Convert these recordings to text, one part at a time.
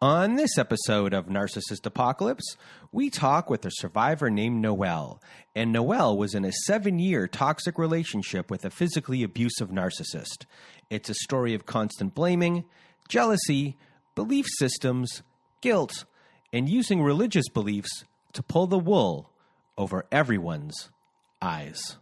On this episode of Narcissist Apocalypse, we talk with a survivor named Noelle. And Noelle was in a 7-year toxic relationship with a physically abusive narcissist. It's a story of constant blaming, jealousy, belief systems, guilt, and using religious beliefs to pull the wool over everyone's eyes.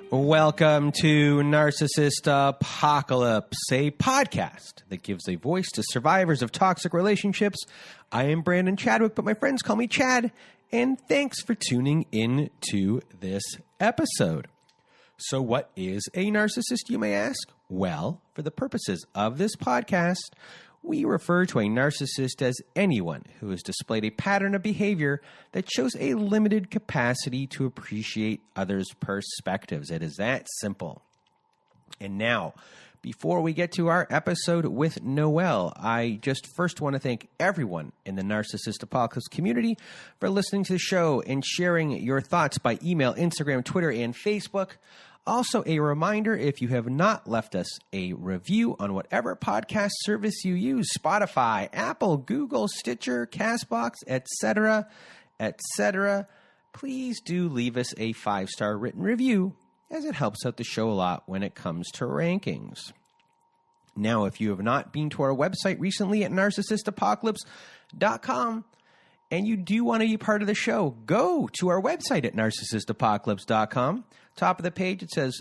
Welcome to Narcissist Apocalypse, a podcast that gives a voice to survivors of toxic relationships. I am Brandon Chadwick, but my friends call me Chad, and thanks for tuning in to this episode. So what is a narcissist, you may ask? Well, for the purposes of this podcast, we refer to a narcissist as anyone who has displayed a pattern of behavior that shows a limited capacity to appreciate others' perspectives. It is that simple. And now, before we get to our episode with Noelle, I just first want to thank everyone in the Narcissist Apocalypse community for listening to the show and sharing your thoughts by email, Instagram, Twitter, and Facebook. Also, a reminder, if you have not left us a review on whatever podcast service you use, Spotify, Apple, Google, Stitcher, CastBox, etc., please do leave us a 5-star written review, as it helps out the show a lot when it comes to rankings. Now, if you have not been to our website recently at narcissistapocalypse.com, and you do want to be part of the show, go to our website at narcissistapocalypse.com. Top of the page, it says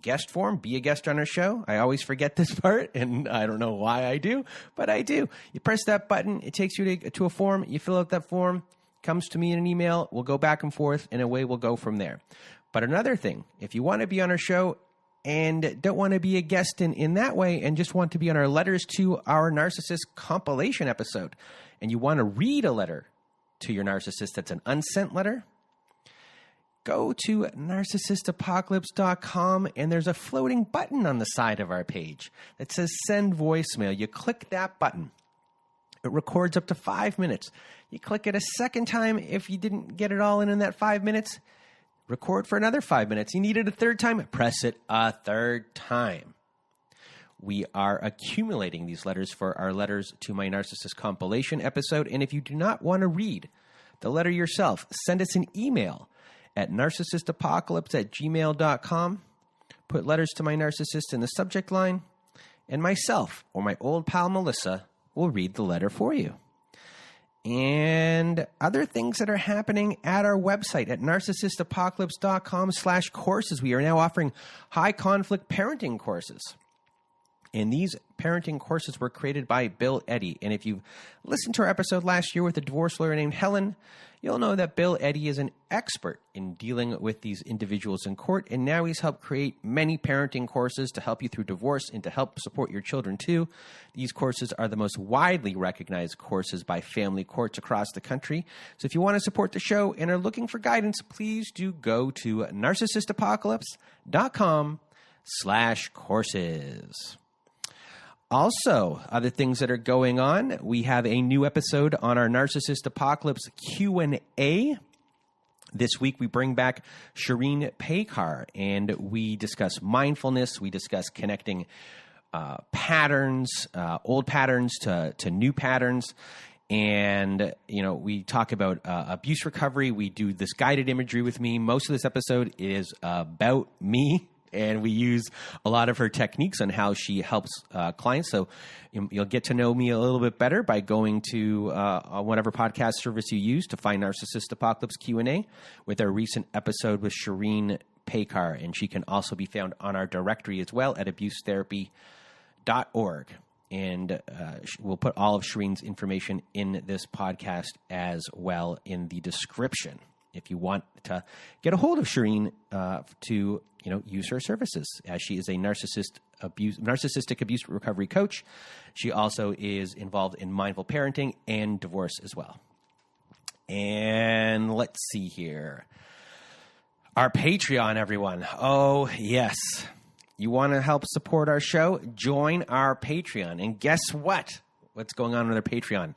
guest form, be a guest on our show. I always forget this part, and I don't know why I do, but I do. You press that button, it takes you to a form, you fill out that form, comes to me in an email, we'll go back and forth, and away we'll go from there. But another thing, if you want to be on our show and don't want to be a guest in that way and just want to be on our Letters to Our Narcissist compilation episode, and you want to read a letter to your narcissist that's an unsent letter, go to narcissistapocalypse.com, and there's a floating button on the side of our page that says send voicemail. You click that button. It records up to 5 minutes. You click it a second time. If you didn't get it all in that 5 minutes, record for another 5 minutes. You need it a third time, press it a third time. We are accumulating these letters for our Letters to My Narcissist compilation episode. And if you do not want to read the letter yourself, send us an email at narcissistapocalypse@gmail.com. Put Letters to My Narcissist in the subject line, and myself or my old pal Melissa will read the letter for you. And other things that are happening at our website at narcissistapocalypse.com/courses. We are now offering high conflict parenting courses. And these parenting courses were created by Bill Eddy. And if you've listened to our episode last year with a divorce lawyer named Helen, you'll know that Bill Eddy is an expert in dealing with these individuals in court. And now he's helped create many parenting courses to help you through divorce and to help support your children too. These courses are the most widely recognized courses by family courts across the country. So if you want to support the show and are looking for guidance, please do go to narcissistapocalypse.com/courses. Also, other things that are going on, we have a new episode on our Narcissist Apocalypse Q&A. This week, we bring back Shireen Paykar, and we discuss mindfulness. We discuss connecting patterns, old patterns to new patterns. And, you know, we talk about abuse recovery. We do this guided imagery with me. Most of this episode is about me. And we use a lot of her techniques on how she helps clients. So you'll get to know me a little bit better by going to whatever podcast service you use to find Narcissist Apocalypse Q&A with our recent episode with Shireen Paykar. And she can also be found on our directory as well at abusetherapy.org. And we'll put all of Shireen's information in this podcast as well in the description. If you want to get a hold of Shireen to use her services, as she is a narcissistic abuse recovery coach. She also is involved in mindful parenting and divorce as well. And let's see here. Our Patreon, everyone. Oh, yes. You want to help support our show? Join our Patreon. And guess what? What's going on with our Patreon?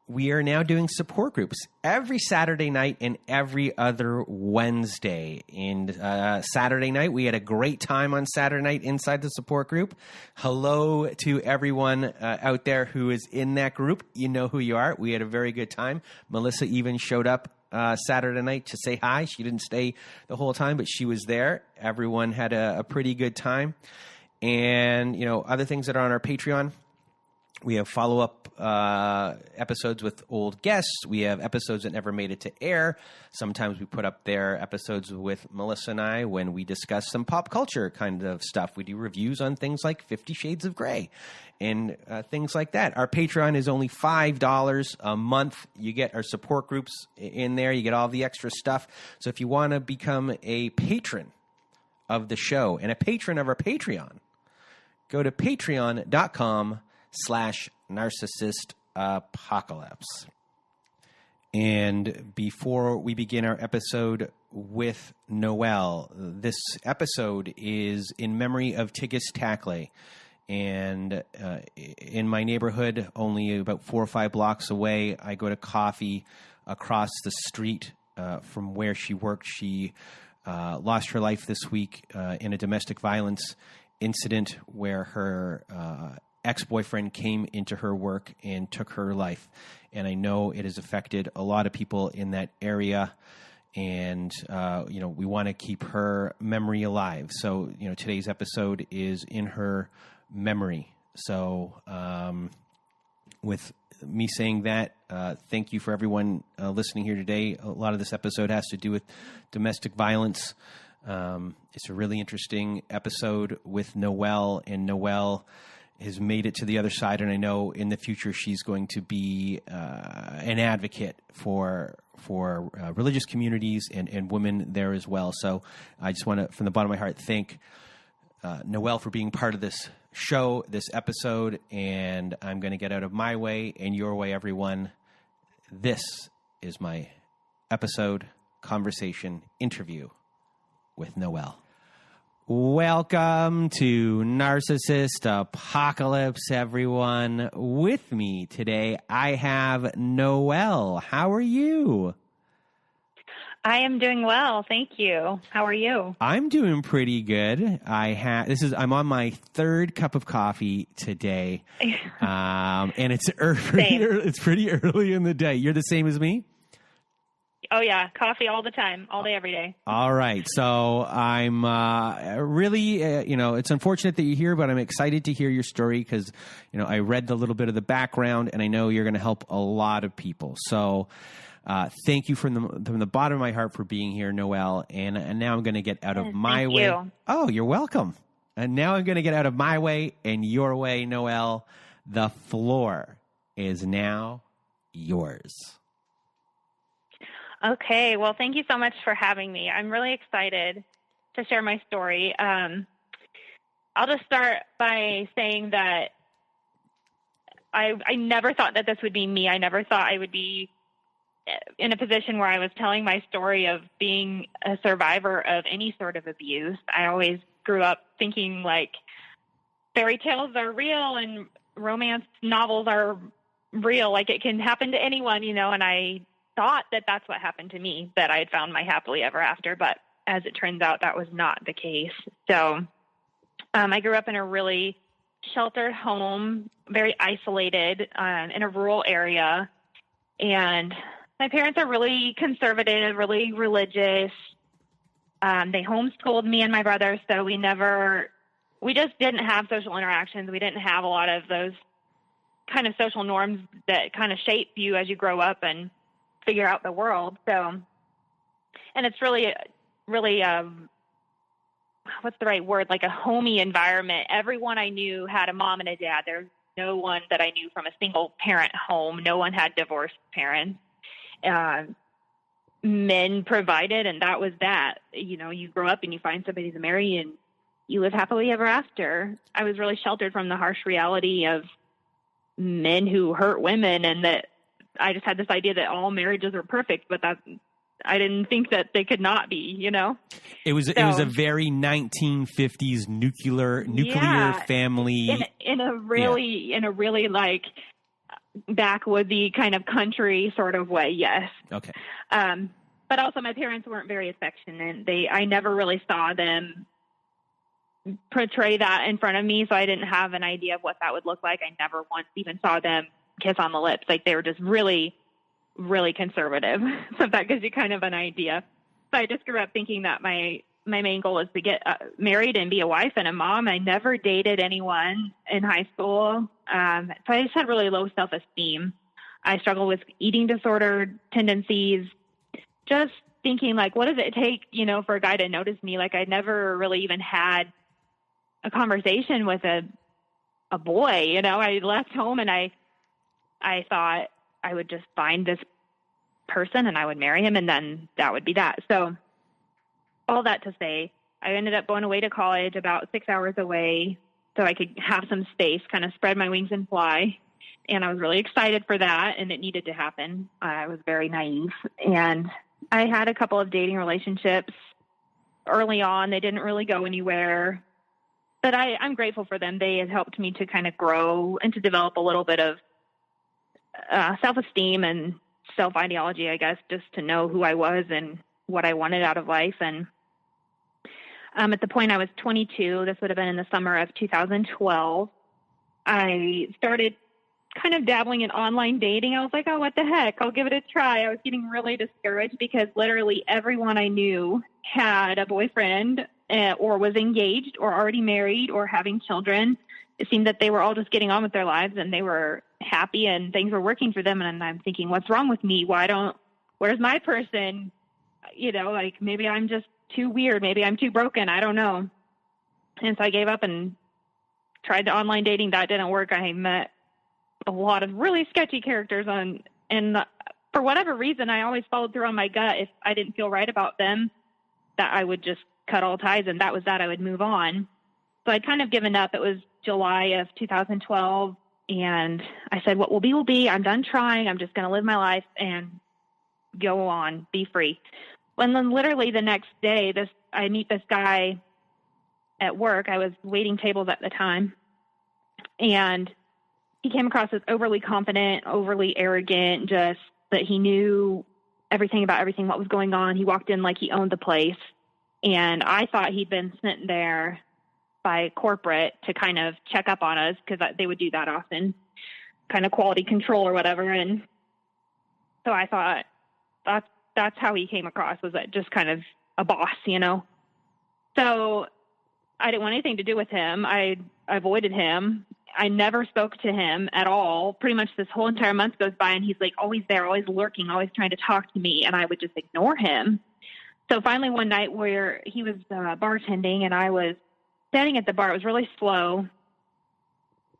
We are now doing support groups every Saturday night and every other Wednesday. And Saturday night, we had a great time on Saturday night inside the support group. Hello to everyone out there who is in that group. You know who you are. We had a very good time. Melissa even showed up Saturday night to say hi. She didn't stay the whole time, but she was there. Everyone had a pretty good time. And, you know, other things that are on our Patreon. We have follow-up episodes with old guests. We have episodes that never made it to air. Sometimes we put up there episodes with Melissa and I when we discuss some pop culture kind of stuff. We do reviews on things like 50 Shades of Grey and things like that. Our Patreon is only $5 a month. You get our support groups in there. You get all the extra stuff. So if you want to become a patron of the show and a patron of our Patreon, go to patreon.com/narcissist apocalypse. And before we begin our episode with Noelle, this episode is in memory of Tigist Takle. And in my neighborhood, only about 4 or 5 blocks away, I go to coffee across the street from where she worked. She lost her life this week in a domestic violence incident where her ex-boyfriend came into her work and took her life. And I know it has affected a lot of people in that area. And, you know, we want to keep her memory alive. So, you know, today's episode is in her memory. So with me saying that, thank you for everyone listening here today. A lot of this episode has to do with domestic violence. It's a really interesting episode with Noelle, and Noelle has made it to the other side, and I know in the future she's going to be an advocate for religious communities and women there as well. So I just want to, from the bottom of my heart, thank Noelle for being part of this show, this episode, and I'm going to get out of my way and your way, everyone. This is my episode, conversation, interview with Noelle. Welcome to Narcissist Apocalypse, everyone. With me today, I have Noelle. How are you? I am doing well, thank you. How are you? I'm doing pretty good. I'm on my 3rd cup of coffee today, and it's pretty early in the day. You're the same as me? Oh, yeah. Coffee all the time, all day, every day. All right. So I'm really, it's unfortunate that you're here, but I'm excited to hear your story because, you know, I read a little bit of the background and I know you're going to help a lot of people. So thank you from the bottom of my heart for being here, Noelle. And now I'm going to get out of my way. You. Oh, you're welcome. And now I'm going to get out of my way and your way, Noelle. The floor is now yours. Okay, well, thank you so much for having me. I'm really excited to share my story. I'll just start by saying that I never thought that this would be me. I never thought I would be in a position where I was telling my story of being a survivor of any sort of abuse. I always grew up thinking, like, fairy tales are real and romance novels are real. Like, it can happen to anyone, you know, and I thought that that's what happened to me, that I had found my happily ever after, but as it turns out, that was not the case. So I grew up in a really sheltered home, very isolated, in a rural area, and my parents are really conservative, really religious. They homeschooled me and my brother, so we just didn't have social interactions. We didn't have a lot of those kind of social norms that kind of shape you as you grow up and figure out the world. So, and it's really, what's the right word? Like a homey environment. Everyone I knew had a mom and a dad. There's no one that I knew from a single parent home. No one had divorced parents. Men provided, and that was that. You know, you grow up and you find somebody to marry and you live happily ever after. I was really sheltered from the harsh reality of men who hurt women and that I just had this idea that all marriages are perfect, but I didn't think that they could not be, you know? It was a very 1950s nuclear family. In a really like backwoodsy kind of country sort of way. Yes. Okay. But also my parents weren't very affectionate. I never really saw them portray that in front of me. So I didn't have an idea of what that would look like. I never once even saw them kiss on the lips. Like they were just really, really conservative. So that gives you kind of an idea. So I just grew up thinking that my main goal was to get married and be a wife and a mom. I never dated anyone in high school. So I just had really low self-esteem. I struggled with eating disorder tendencies, just thinking like, what does it take, you know, for a guy to notice me? Like I never really even had a conversation with a boy, you know. I left home and I thought I would just find this person and I would marry him and then that would be that. So all that to say, I ended up going away to college about 6 hours away so I could have some space, kind of spread my wings and fly. And I was really excited for that, and it needed to happen. I was very naive. And I had a couple of dating relationships early on. They didn't really go anywhere. But I'm grateful for them. They had helped me to kind of grow and to develop a little bit of self-esteem and self-ideology, I guess, just to know who I was and what I wanted out of life. And at the point I was 22, this would have been in the summer of 2012, I started kind of dabbling in online dating. I was like, oh, what the heck? I'll give it a try. I was getting really discouraged because literally everyone I knew had a boyfriend or was engaged or already married or having children. It seemed that they were all just getting on with their lives and they were happy and things were working for them. And I'm thinking, what's wrong with me? Where's my person? You know, like maybe I'm just too weird. Maybe I'm too broken. I don't know. And so I gave up and tried the online dating. That didn't work. I met a lot of really sketchy characters and for whatever reason, I always followed through on my gut. If I didn't feel right about them, that I would just cut all ties, and that was that. I would move on. So I'd kind of given up. It was July of 2012, and I said, what will be will be. I'm done trying. I'm just going to live my life and go on, be free. And then literally the next day, I meet this guy at work. I was waiting tables at the time, and he came across as overly confident, overly arrogant, just that he knew everything about everything, what was going on. He walked in like he owned the place. And I thought he'd been sent there by corporate to kind of check up on us because they would do that often, kind of quality control or whatever. And so I thought that's how he came across, was that just kind of a boss, you know? So I didn't want anything to do with him. I avoided him. I never spoke to him at all. Pretty much this whole entire month goes by and he's like always there, always lurking, always trying to talk to me. And I would just ignore him. So finally one night where he was bartending and I was standing at the bar, it was really slow.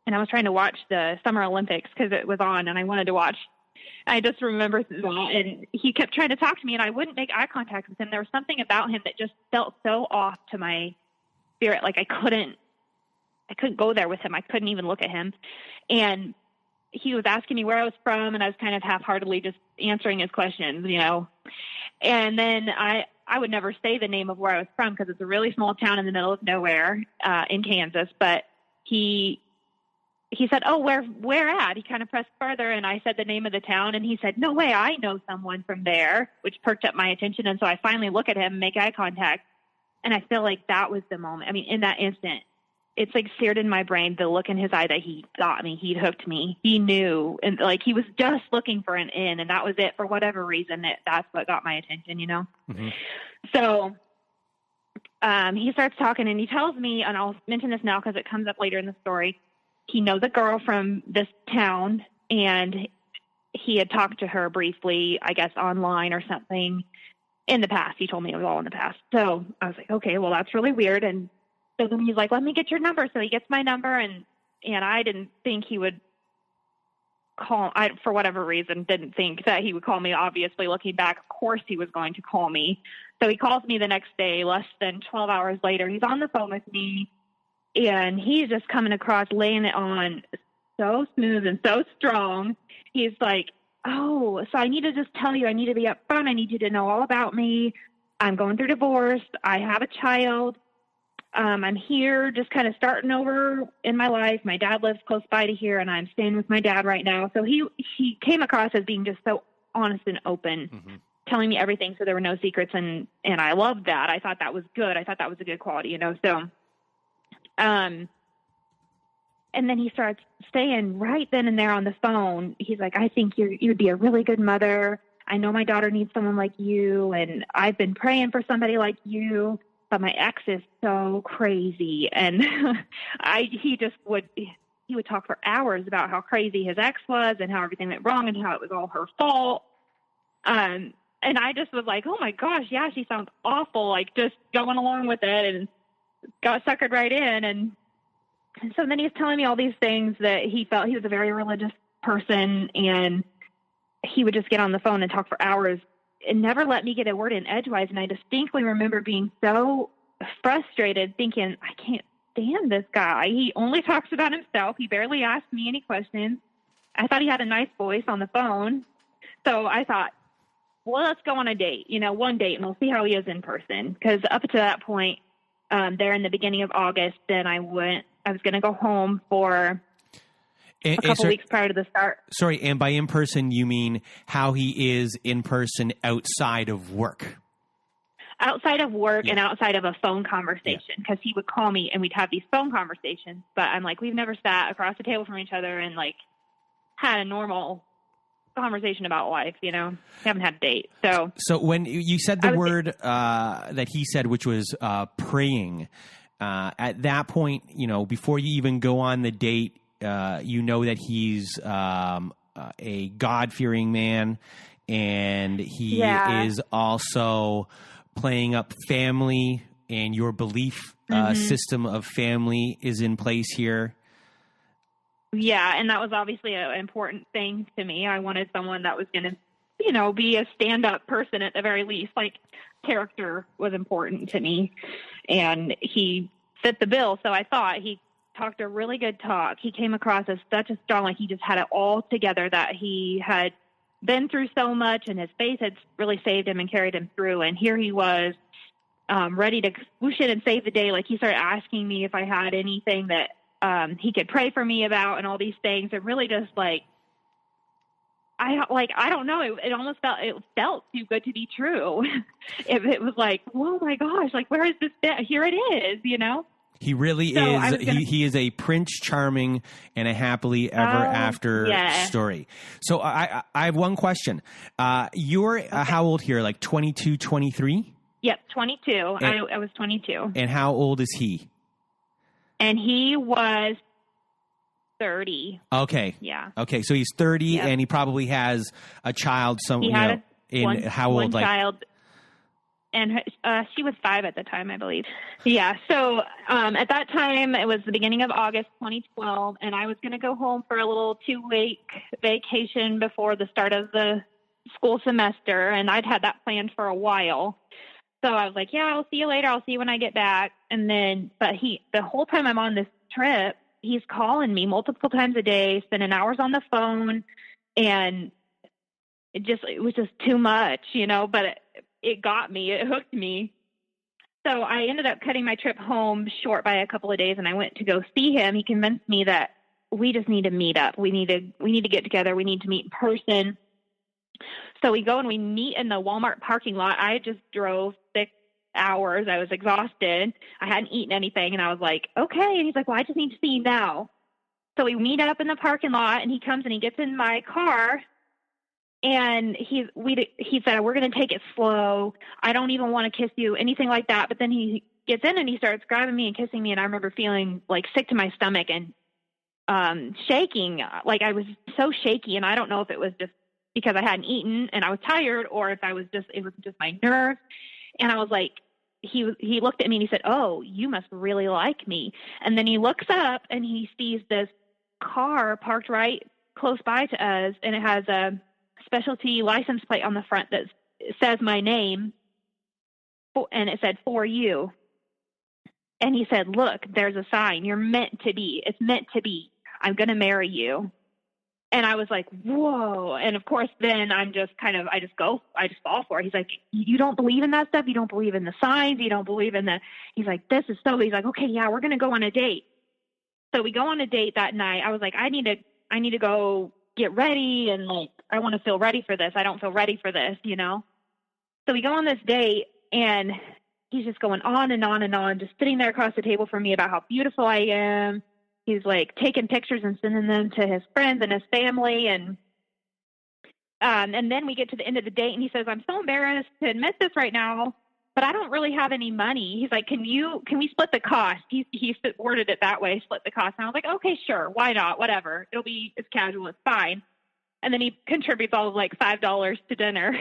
And I was trying to watch the Summer Olympics because it was on and I wanted to watch. I just remember that, and he kept trying to talk to me and I wouldn't make eye contact with him. There was something about him that just felt so off to my spirit. Like I couldn't go there with him. I couldn't even look at him. And he was asking me where I was from, and I was kind of half-heartedly just answering his questions, you know. And then I would never say the name of where I was from because it's a really small town in the middle of nowhere in Kansas. But he said, oh, where at? He kind of pressed further, and I said the name of the town, and he said, no way, I know someone from there, which perked up my attention. And so I finally look at him, make eye contact, and I feel like that was the moment. I mean, in that instant, it's like seared in my brain, the look in his eye that he got me, he'd hooked me, he knew, and like he was just looking for an in, and that was it. For whatever reason, that's what got my attention, you know? Mm-hmm. So he starts talking, and he tells me, and I'll mention this now because it comes up later in the story, he knows a girl from this town, and he had talked to her briefly, I guess, online or something in the past. He told me it was all in the past. So I was like, okay, well, that's really weird. And so then he's like, let me get your number. So he gets my number, and I didn't think he would call. I, for whatever reason, didn't think that he would call me. Obviously, looking back, of course he was going to call me. So he calls me the next day, less than 12 hours later. He's on the phone with me, and he's just coming across, laying it on so smooth and so strong. He's like, oh, so I need to just tell you, I need to be upfront. I need you to know all about me. I'm going through divorce. I have a child. I'm here just kind of starting over in my life. My dad lives close by to here, and I'm staying with my dad right now. So he came across as being just so honest and open, telling me everything, so there were no secrets, and I loved that. I thought that was good. I thought that was a good quality, So, and then he starts saying right then and there on the phone, he's like, I think you'd be a really good mother. I know my daughter needs someone like you, and I've been praying for somebody like you. But my ex is so crazy. And he would talk for hours about how crazy his ex was and how everything went wrong and how it was all her fault. And I just was like, oh my gosh, yeah, she sounds awful. Like just going along with it, and got suckered right in. And so then he's telling me all these things that he felt. He was a very religious person, and he would just get on the phone and talk for hours and never let me get a word in edgewise. And I distinctly remember being so frustrated, thinking, I can't stand this guy. He only talks about himself. He barely asks me any questions. I thought he had a nice voice on the phone. So I thought, well, let's go on a date, one date, and we'll see how he is in person. Because up to that point, there in the beginning of August, then I was going to go home for a couple weeks prior to the start. Sorry, and by in person, you mean how he is in person outside of work? Outside of work and outside of a phone conversation, because he would call me and we'd have these phone conversations. But I'm like, we've never sat across the table from each other and like had a normal conversation about life, We haven't had a date. So when you said the word that he said, which was praying, at that point, before you even go on the date, that he's a God-fearing man, and he is also playing up family, and your belief system of family is in place here. Yeah, and that was obviously an important thing to me. I wanted someone that was going to, be a stand-up person at the very least. Like, character was important to me, and he fit the bill, so I thought he talked a really good talk. He came across as such a strong, like he just had it all together, that he had been through so much and his faith had really saved him and carried him through. And here he was ready to swoosh in and save the day. Like he started asking me if I had anything that he could pray for me about and all these things. And really just I don't know. It almost felt too good to be true. It was like, oh my gosh, like where is this bit? Here it is, He really is. He is a Prince Charming and a happily ever after story. So I have one question. You're how old here? Like 22, 23? Yep, 22. I was 22. And how old is he? And he was 30. Okay. Yeah. Okay, so he's 30, and he probably has a child. He had how old? One child. And she was 5 at the time, I believe. Yeah. So at that time, it was the beginning of August 2012, and I was going to go home for a little 2-week vacation before the start of the school semester, and I'd had that planned for a while. So I was like, yeah, I'll see you later. I'll see you when I get back. And then, but the whole time I'm on this trip, he's calling me multiple times a day, spending hours on the phone, and it was just too much, but it got me. It hooked me. So I ended up cutting my trip home short by a couple of days, and I went to go see him. He convinced me that we just need to meet up. We need to get together. We need to meet in person. So we go and we meet in the Walmart parking lot. I just drove 6 hours. I was exhausted. I hadn't eaten anything, and I was like, okay. And he's like, well, I just need to see you now. So we meet up in the parking lot, and he comes and he gets in my car. And he said, we're going to take it slow. I don't even want to kiss you, anything like that. But then he gets in and he starts grabbing me and kissing me. And I remember feeling like sick to my stomach and shaking. Like I was so shaky. And I don't know if it was just because I hadn't eaten and I was tired, or if it was just my nerves. And I was like, he looked at me and he said, oh, you must really like me. And then he looks up and he sees this car parked right close by to us. And it has a specialty license plate on the front that says my name, and it said, for you. And he said, look, there's a sign. You're meant to be. It's meant to be. I'm going to marry you. And I was like, whoa. And of course, then I just fall for it. He's like, you don't believe in that stuff? You don't believe in the signs? You don't believe in he's like, he's like, okay, yeah, we're going to go on a date. So we go on a date that night. I was like, I need to go get ready. And like, I want to feel ready for this. I don't feel ready for this, you know? So we go on this date and he's just going on and on and on, just sitting there across the table from me about how beautiful I am. He's like taking pictures and sending them to his friends and his family. And then we get to the end of the date and he says, I'm so embarrassed to admit this right now, but I don't really have any money. He's like, can we split the cost? He worded it that way, split the cost. And I was like, okay, sure. Why not? Whatever. It's casual. It's fine. And then he contributes all of like $5 to dinner.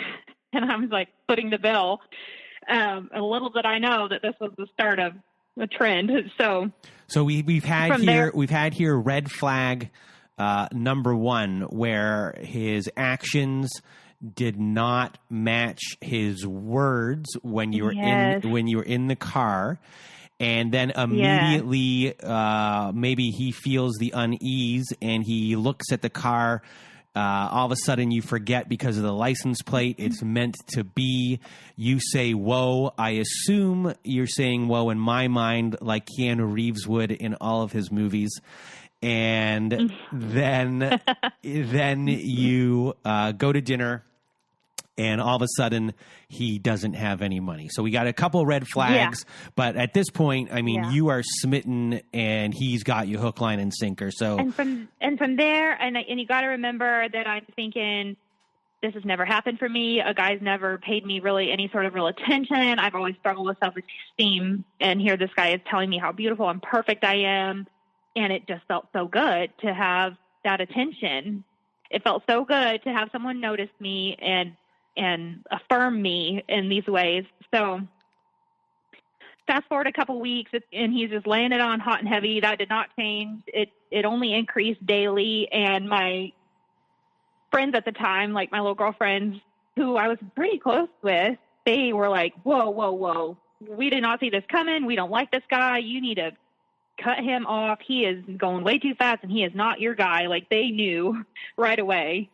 And I was like footing the bill. A little did I know that this was the start of a trend. So we've had here red flag number one, where his actions did not match his words when you were in the car, and then immediately maybe he feels the unease and he looks at the car. All of a sudden you forget because of the license plate. It's meant to be. You say, whoa. I assume you're saying whoa in my mind, like Keanu Reeves would in all of his movies. And then you go to dinner and all of a sudden he doesn't have any money. So we got a couple red flags, but at this point, I mean, you are smitten and he's got you hook, line, and sinker. So and from there, and you got to remember that I'm thinking, this has never happened for me. A guy's never paid me really any sort of real attention. I've always struggled with self-esteem, and here this guy is telling me how beautiful and perfect I am, and it just felt so good to have that attention. It felt so good to have someone notice me and affirm me in these ways. So fast forward a couple weeks and he's just laying it on hot and heavy. That did not change. It only increased daily. And my friends at the time, like my little girlfriends who I was pretty close with, they were like, whoa. We did not see this coming. We don't like this guy. You need to cut him off. He is going way too fast and he is not your guy. Like they knew right away.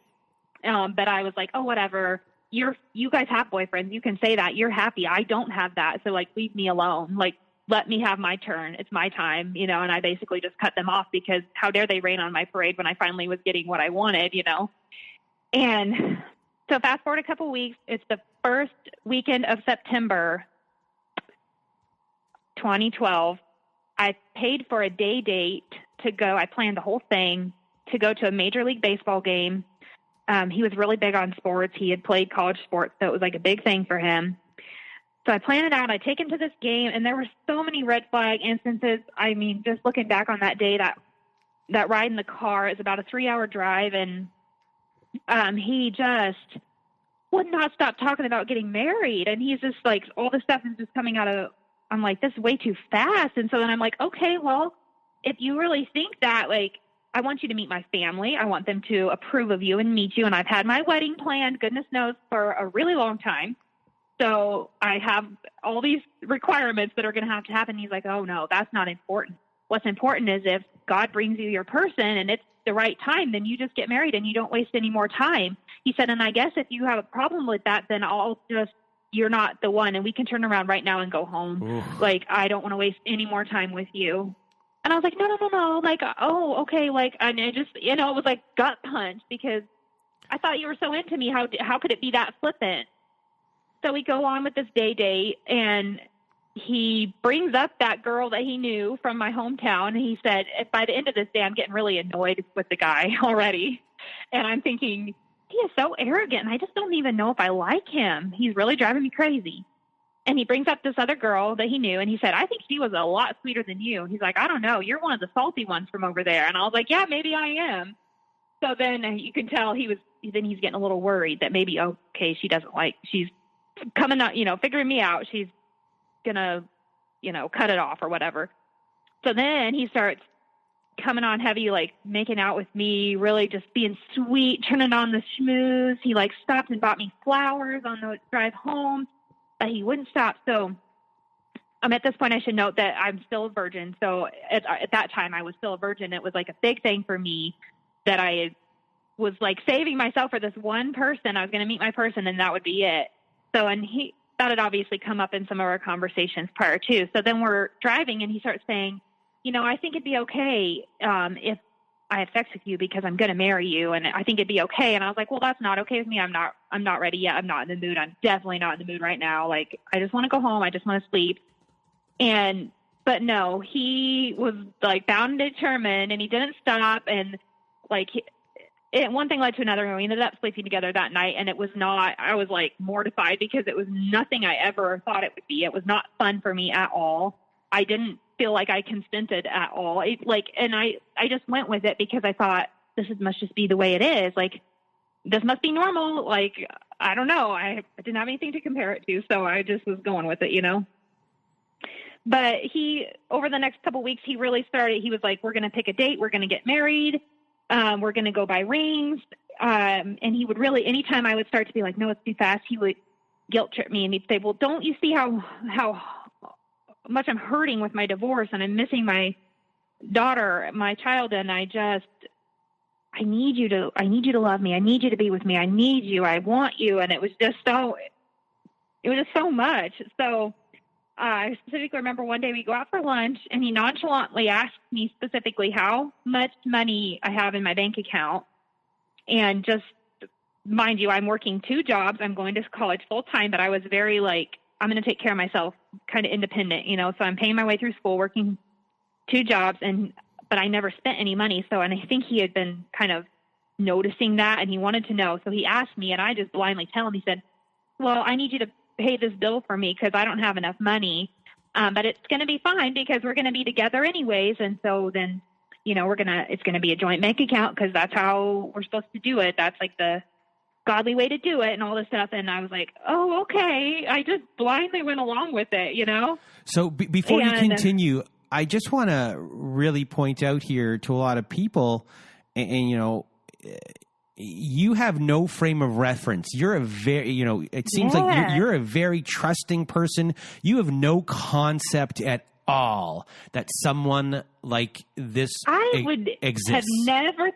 But I was like, oh, whatever. You guys have boyfriends. You can say that. You're happy. I don't have that. So like, leave me alone. Like, let me have my turn. It's my time, you know? And I basically just cut them off because how dare they rain on my parade when I finally was getting what I wanted, you know? And so fast forward a couple weeks, it's the first weekend of September, 2012. I paid for a day date to go. I planned the whole thing to go to a Major League Baseball game. He was really big on sports. He had played college sports, so it was like a big thing for him. So I planned it out. I take him to this game, and there were so many red flag instances. I mean, just looking back on that day, that ride in the car is about a 3-hour drive, and he just would not stop talking about getting married. And he's just like, all this stuff is just coming out of, I'm like, this is way too fast. And so then I'm like, okay, well, if you really think that, like, I want you to meet my family. I want them to approve of you and meet you. And I've had my wedding planned, goodness knows, for a really long time. So I have all these requirements that are going to have to happen. He's like, oh, no, that's not important. What's important is if God brings you your person and it's the right time, then you just get married and you don't waste any more time. He said, and I guess if you have a problem with that, then you're not the one. And we can turn around right now and go home. Oof. Like, I don't want to waste any more time with you. And I was like, no. Like, oh, okay. Like, and it just, it was like gut punch because I thought you were so into me. How could it be that flippant? So we go on with this day date and he brings up that girl that he knew from my hometown. And he said, by the end of this day, I'm getting really annoyed with the guy already. And I'm thinking, he is so arrogant. And I just don't even know if I like him. He's really driving me crazy. And he brings up this other girl that he knew, and he said, I think she was a lot sweeter than you. And he's like, I don't know. You're one of the salty ones from over there. And I was like, yeah, maybe I am. So then you can tell he's getting a little worried that maybe, okay, she's coming up, figuring me out. She's going to, cut it off or whatever. So then he starts coming on heavy, like making out with me, really just being sweet, turning on the schmooze. He like stopped and bought me flowers on the drive home. But he wouldn't stop. So at this point, I should note that I'm still a virgin. So at that time, I was still a virgin. It was like a big thing for me that I was like saving myself for this one person. I was going to meet my person and that would be it. So, and that had obviously come up in some of our conversations prior to. So then we're driving and he starts saying, I think it'd be okay if I have sex with you because I'm going to marry you. And I think it'd be okay. And I was like, well, that's not okay with me. I'm not ready yet. I'm not in the mood. I'm definitely not in the mood right now. Like, I just want to go home. I just want to sleep. But no, he was like bound and determined and he didn't stop. And like, one thing led to another, and we ended up sleeping together that night. And I was like mortified because it was nothing I ever thought it would be. It was not fun for me at all. I didn't feel like I consented at all. And I just went with it because I thought this must just be the way it is. Like, this must be normal. Like, I don't know. I didn't have anything to compare it to. So I just was going with it, But over the next couple of weeks, he really started, he was like, we're going to pick a date. We're going to get married. We're going to go buy rings. And he would really, anytime I would start to be like, no, it's too fast, he would guilt trip me and he'd say, well, don't you see how much I'm hurting with my divorce and I'm missing my daughter, my child. And I need you to love me. I need you to be with me. I need you. I want you. And it was just so much. So I specifically remember one day we go out for lunch and he nonchalantly asked me specifically how much money I have in my bank account. And just mind you, I'm working 2 jobs. I'm going to college full time, but I was very like, I'm going to take care of myself, kind of independent, so I'm paying my way through school, working 2 jobs but I never spent any money. So, and I think he had been kind of noticing that and he wanted to know. So he asked me and I just blindly tell him, he said, well, I need you to pay this bill for me because I don't have enough money. But it's going to be fine because we're going to be together anyways. And so then, it's going to be a joint bank account because that's how we're supposed to do it. That's like the godly way to do it and all this stuff. And I was like, oh, okay. I just blindly went along with it, So before you continue, I just want to really point out here to a lot of people and you have no frame of reference. You're a very, it seems like you're a very trusting person. You have no concept at all that someone like this exists. Have never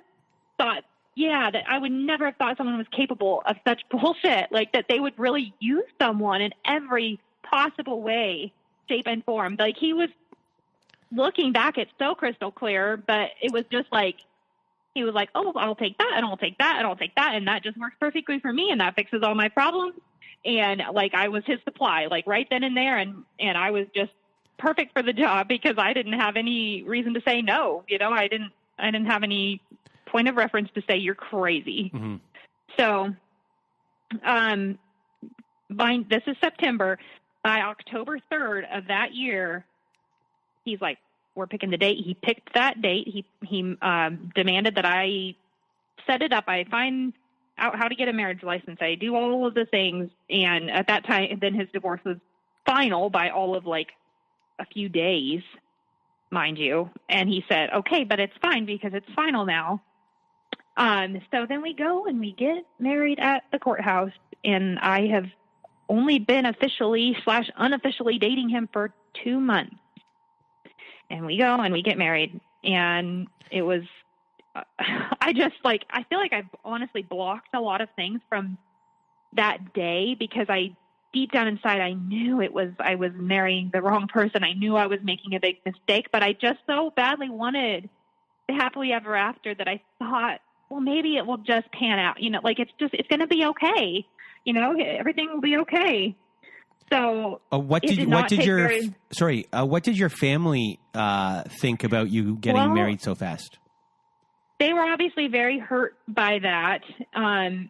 thought, that I would never have thought someone was capable of such bullshit, like that they would really use someone in every possible way, shape, and form. Like, he was looking back, it's so crystal clear, but it was just like, he was like, oh, I'll take that, and I'll take that, and I'll take that, and that just works perfectly for me, and that fixes all my problems. And like, I was his supply, like right then and there, and I was just perfect for the job because I didn't have any reason to say no. I didn't have any point of reference to say you're crazy. Mm-hmm. So, this is September. By October 3rd of that year, he's like, we're picking the date. He picked that date. He demanded that I set it up. I find out how to get a marriage license. I do all of the things. And at that time, then his divorce was final by all of like a few days, mind you. And he said, okay, but it's fine because it's final now. So then we go and we get married at the courthouse, and I have only been officially / unofficially dating him for 2 months. And we go and we get married, and it was, I feel like I've honestly blocked a lot of things from that day because deep down inside, I knew I was marrying the wrong person. I knew I was making a big mistake, but I just so badly wanted the happily ever after that I thought, well, maybe it will just pan out, like it's going to be okay. Everything will be okay. So what did your family think about you getting married so fast? They were obviously very hurt by that. I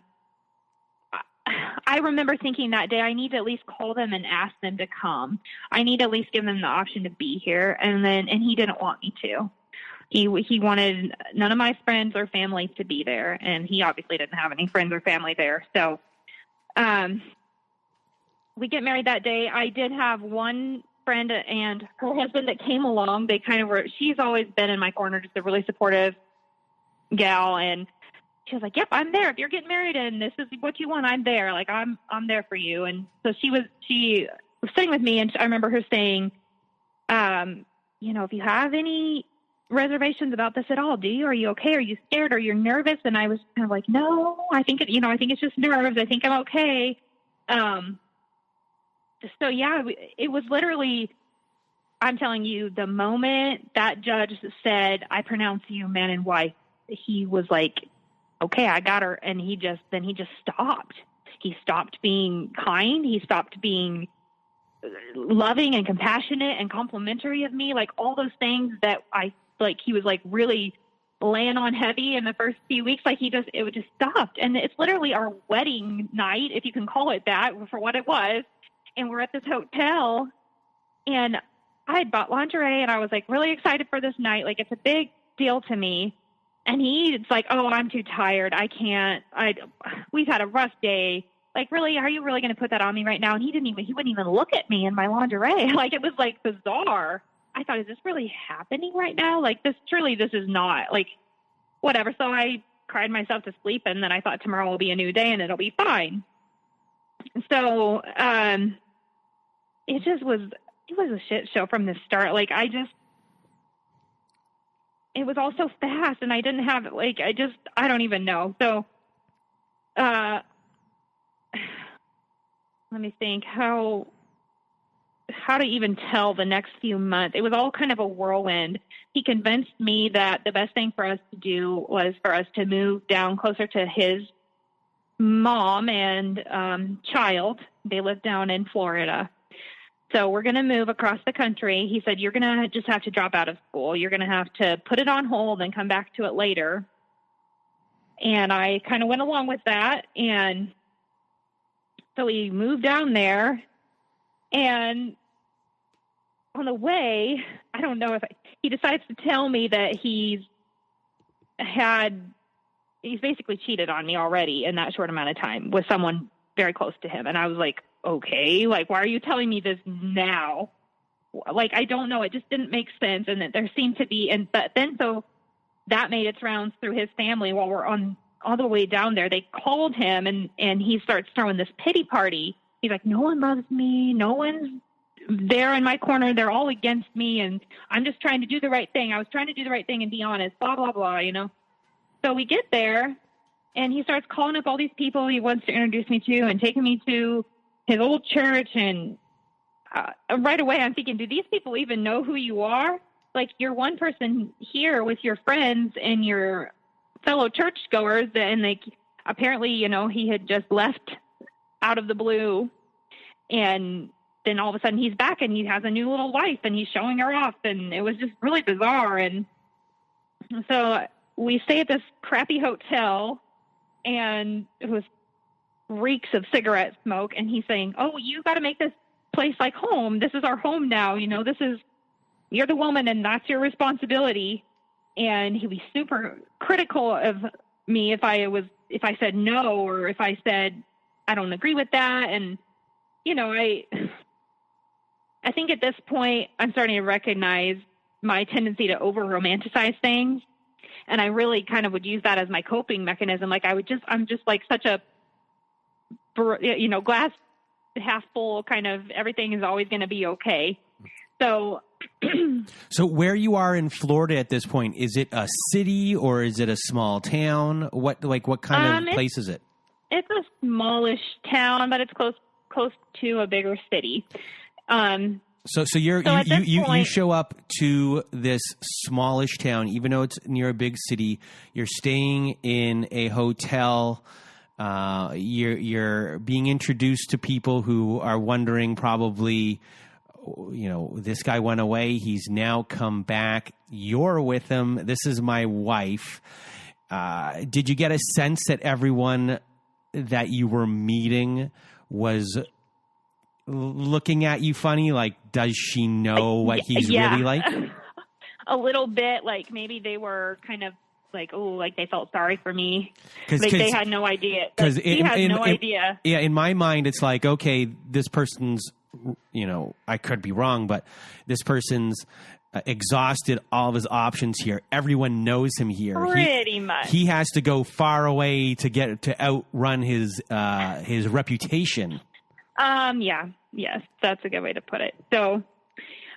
remember thinking that day, I need to at least call them and ask them to come. I need to at least give them the option to be here. And he didn't want me to. He wanted none of my friends or family to be there. And he obviously didn't have any friends or family there. So, we get married that day. I did have one friend and her husband that came along. They kind of she's always been in my corner, just a really supportive gal. And she was like, yep, I'm there. If you're getting married and this is what you want, I'm there. Like, I'm there for you. And so she was sitting with me, and I remember her saying, if you have any reservations about this at all, do you? Are you okay? Are you scared? Are you nervous? And I was kind of like, no, I think it's just nerves. I think I'm okay. So yeah, it was literally, I'm telling you, the moment that judge said, I pronounce you man and wife, he was like, okay, I got her. And he just stopped. He stopped being kind. He stopped being loving and compassionate and complimentary of me. Like all those things that he was like really laying on heavy in the first few weeks. Like it just stopped. And it's literally our wedding night, if you can call it that, for what it was. And we're at this hotel, and I had bought lingerie, and I was like really excited for this night. Like it's a big deal to me. And he's like, oh, I'm too tired. I can't, we've had a rough day. Like, really, are you really going to put that on me right now? And he wouldn't even look at me in my lingerie. Like, it was like bizarre. I thought, is this really happening right now? Like, this is not, like, whatever. So I cried myself to sleep, and then I thought tomorrow will be a new day and it'll be fine. So, it was a shit show from the start. Like, it was all so fast, and I didn't have, like, I don't even know. So, let me think how to even tell the next few months. It was all kind of a whirlwind. He convinced me that the best thing for us to do was for us to move down closer to his mom and child. They live down in Florida. So we're going to move across the country. He said, you're going to just have to drop out of school. You're going to have to put it on hold and come back to it later. And I kind of went along with that. And so we moved down there, and on the way, I don't know he decides to tell me that he's basically cheated on me already in that short amount of time with someone very close to him. And I was like, okay, like, why are you telling me this now? Like, I don't know. It just didn't make sense. And that there seemed to be, so that made its rounds through his family while we're on all the way down there. They called him, and he starts throwing this pity party. He's like, no one loves me. No one's there in my corner. They're all against me. And I'm just trying to do the right thing. I was trying to do the right thing and be honest, blah, blah, blah, you know? So we get there, and he starts calling up all these people he wants to introduce me to and taking me to his old church. And right away I'm thinking, do these people even know who you are? Like, you're one person here with your friends and your fellow churchgoers, and apparently, you know, he had just left out of the blue, and then all of a sudden he's back and he has a new little wife and he's showing her off, and it was just really bizarre. And so we stay at this crappy hotel, and it was reeks of cigarette smoke, and he's saying, oh, you got to make this place like home. This is our home now. You know, you're the woman, and that's your responsibility. And he was super critical of me if I said no, or if I said I don't agree with that. And, you know, I think at this point I'm starting to recognize my tendency to over romanticize things. And I really kind of would use that as my coping mechanism. Like, I'm just like such a, you know, glass half full kind of, everything is always going to be okay. So, so where you are in Florida at this point, is it a city or is it a small town? What kind of place is it? It's a smallish town, but it's close to a bigger city. So you show up to this smallish town, even though it's near a big city. You're staying in a hotel. You're being introduced to people who are wondering probably, you know, this guy went away. He's now come back. You're with him. This is my wife. Did you get a sense that everyone that you were meeting was looking at you funny? Like, does she know what he's really like? A little bit. Like, maybe they were kind of like, oh, like they felt sorry for me. Like, they had no idea. Because he had no idea. Yeah, in my mind, it's like, okay, this person's, you know, I could be wrong, but this person's exhausted all of his options here. Everyone knows him here. Pretty much. He has to go far away to outrun his reputation. Yeah. Yes, that's a good way to put it. So,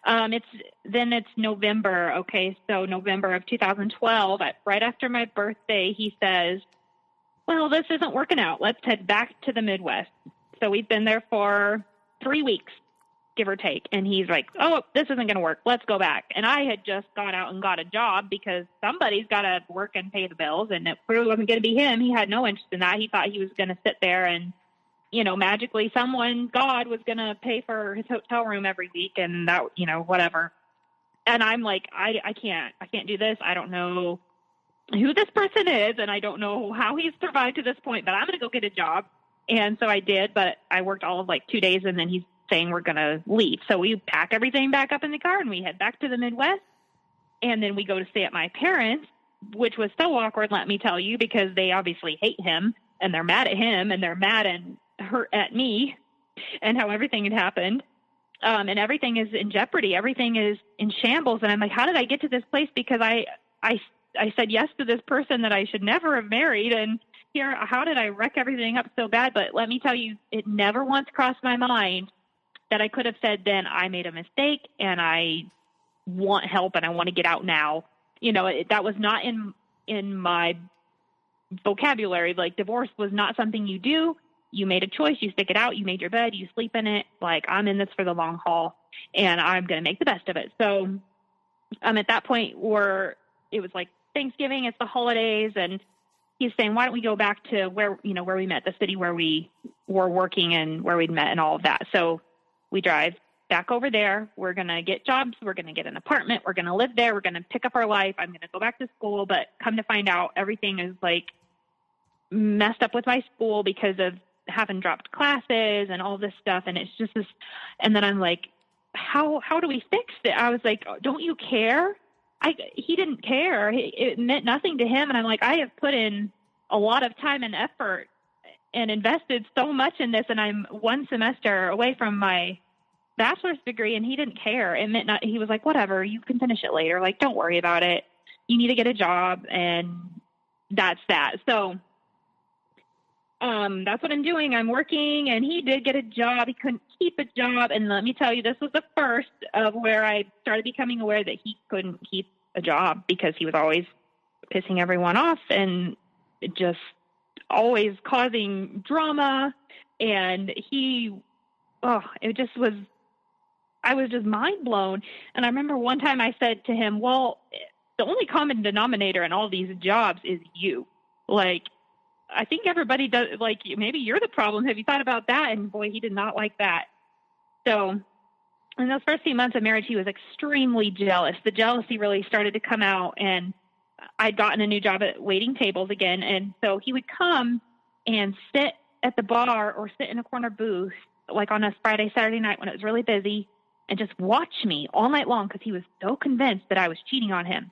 It's November. Okay. So November of 2012, right after my birthday, he says, well, this isn't working out. Let's head back to the Midwest. So we've been there for 3 weeks, give or take. And he's like, oh, this isn't going to work. Let's go back. And I had just gone out and got a job because somebody's got to work and pay the bills. And it really wasn't going to be him. He had no interest in that. He thought he was going to sit there and, magically God was going to pay for his hotel room every week and that, whatever. And I'm like, I can't do this. I don't know who this person is. And I don't know how he's survived to this point, but I'm going to go get a job. And so I did, but I worked all of 2 days and then he's saying we're going to leave. So we pack everything back up in the car and we head back to the Midwest. And then we go to stay at my parents, which was so awkward, let me tell you, because they obviously hate him and they're mad at him and they're mad and hurt at me and how everything had happened. And everything is in jeopardy. Everything is in shambles. And I'm like, how did I get to this place? Because I said yes to this person that I should never have married. And here, how did I wreck everything up so bad? But let me tell you, it never once crossed my mind that I could have said then I made a mistake and I want help and I want to get out now. That was not in my vocabulary. Divorce was not something you do. You made a choice, you stick it out, you made your bed, you sleep in it. I'm in this for the long haul and I'm going to make the best of it. So I'm at that point where it was Thanksgiving, it's the holidays. And he's saying, why don't we go back to where we met, the city where we were working and where we'd met and all of that. So we drive back over there. We're going to get jobs. We're going to get an apartment. We're going to live there. We're going to pick up our life. I'm going to go back to school, but come to find out everything is messed up with my school because of having dropped classes and all this stuff. And it's just this. And then I'm like, how do we fix it? I was like, don't you care? He didn't care. It meant nothing to him. And I'm like, I have put in a lot of time and effort and invested so much in this. And I'm one semester away from my bachelor's degree and he didn't care. It meant not, he was like, whatever, you can finish it later. Don't worry about it. You need to get a job. And that's that. So, that's what I'm doing. I'm working and he did get a job. He couldn't keep a job. And let me tell you, this was the first of where I started becoming aware that he couldn't keep a job because he was always pissing everyone off and just always causing drama. And I was just mind blown. And I remember one time I said to him, well, the only common denominator in all these jobs is you. I think everybody does, maybe you're the problem. Have you thought about that? And boy, he did not like that. So in those first few months of marriage, he was extremely jealous. The jealousy really started to come out and I'd gotten a new job at waiting tables again. And so he would come and sit at the bar or sit in a corner booth, on a Friday, Saturday night when it was really busy and just watch me all night long. Cause he was so convinced that I was cheating on him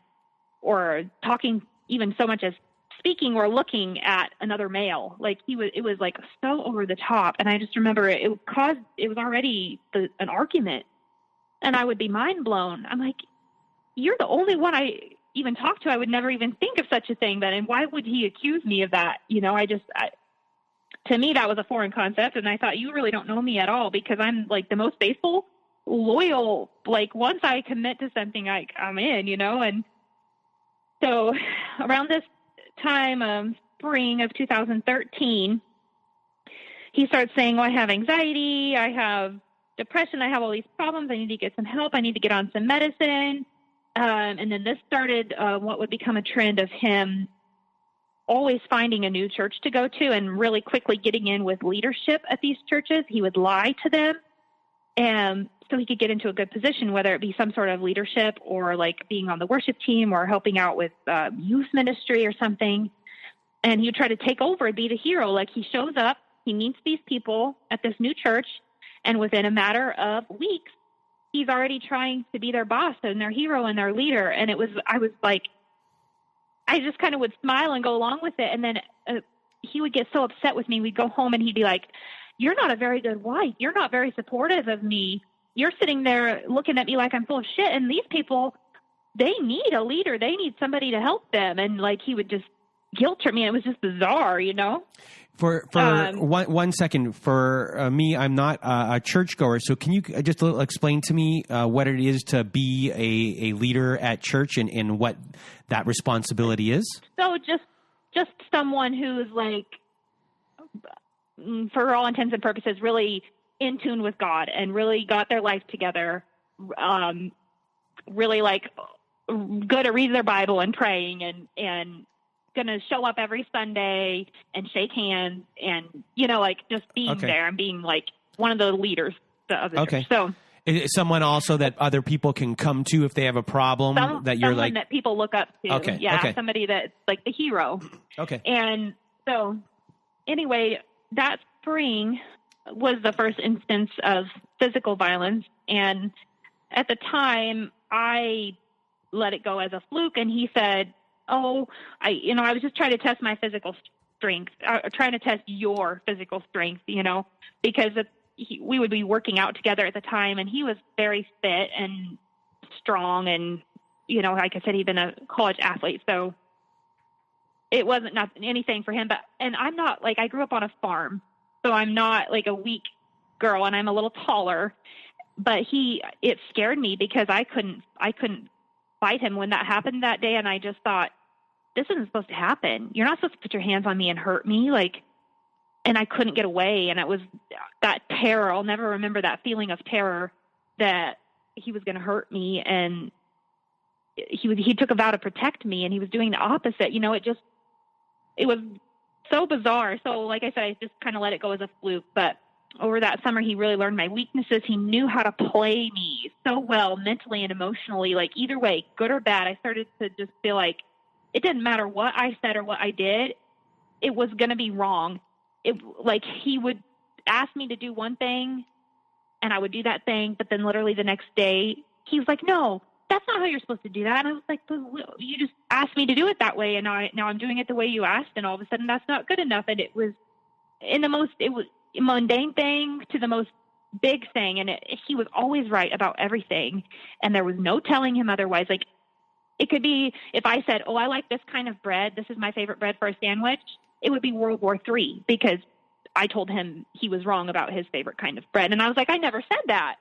or talking even so much as speaking or looking at another male. It was so over the top. And I just remember it was already an argument and I would be mind blown. I'm like, you're the only one I even talked to. I would never even think of such a thing then. And why would he accuse me of that? To me, that was a foreign concept. And I thought, you really don't know me at all because I'm the most faithful, loyal. Once I commit to something, I'm in, and so around this time, spring of 2013, he starts saying, I have anxiety, I have depression, I have all these problems, I need to get some help, I need to get on some medicine. And then this started what would become a trend of him always finding a new church to go to and really quickly getting in with leadership at these churches. He would lie to them. And so he could get into a good position, whether it be some sort of leadership or being on the worship team or helping out with youth ministry or something. And he would try to take over and be the hero. He shows up, he meets these people at this new church, and within a matter of weeks, he's already trying to be their boss and their hero and their leader. And I just kind of would smile and go along with it. And then he would get so upset with me. We'd go home and he'd be like, you're not a very good wife. You're not very supportive of me. You're sitting there looking at me like I'm full of shit. And these people, they need a leader. They need somebody to help them. And he would just guilt trip me. It was just bizarre, For one second, for me, I'm not a churchgoer. So can you just explain to me what it is to be a leader at church and what that responsibility is? So just someone who's like, for all intents and purposes, really in tune with God and really got their life together, really like good at reading their Bible and praying and going to show up every Sunday and shake hands and, like just being there and being like one of the leaders of the church. So is someone also that other people can come to if they have a problem that you're like that people look up to. Okay. Yeah. Okay. Somebody that's like the hero. Okay. And so anyway, that spring was the first instance of physical violence. And at the time I let it go as a fluke. And he said, I was just trying to test my physical strength, trying to test your physical strength, because we would be working out together at the time, and he was very fit and strong. And, like I said, he'd been a college athlete. So it wasn't anything for him. And I'm not like, I grew up on a farm, so I'm not like a weak girl, and I'm a little taller, but it scared me because I couldn't fight him when that happened that day. And I just thought, this isn't supposed to happen. You're not supposed to put your hands on me and hurt me. And I couldn't get away. And it was that terror. I'll never remember that feeling of terror that he was going to hurt me. And he took a vow to protect me, and he was doing the opposite. It was so bizarre. So like I said, I just kind of let it go as a fluke, but over that summer, he really learned my weaknesses. He knew how to play me so well, mentally and emotionally, like either way, good or bad. I started to just feel like it didn't matter what I said or what I did. It was going to be wrong. He would ask me to do one thing and I would do that thing. But then literally the next day he was like, no, that's not how you're supposed to do that. And I was like, you just asked me to do it that way. And now I'm doing it the way you asked. And all of a sudden that's not good enough. And it was it was mundane thing to the most big thing. And he was always right about everything. And there was no telling him otherwise. Like, it could be if I said, I like this kind of bread, this is my favorite bread for a sandwich, it would be World War III because I told him he was wrong about his favorite kind of bread. And I was like, I never said that.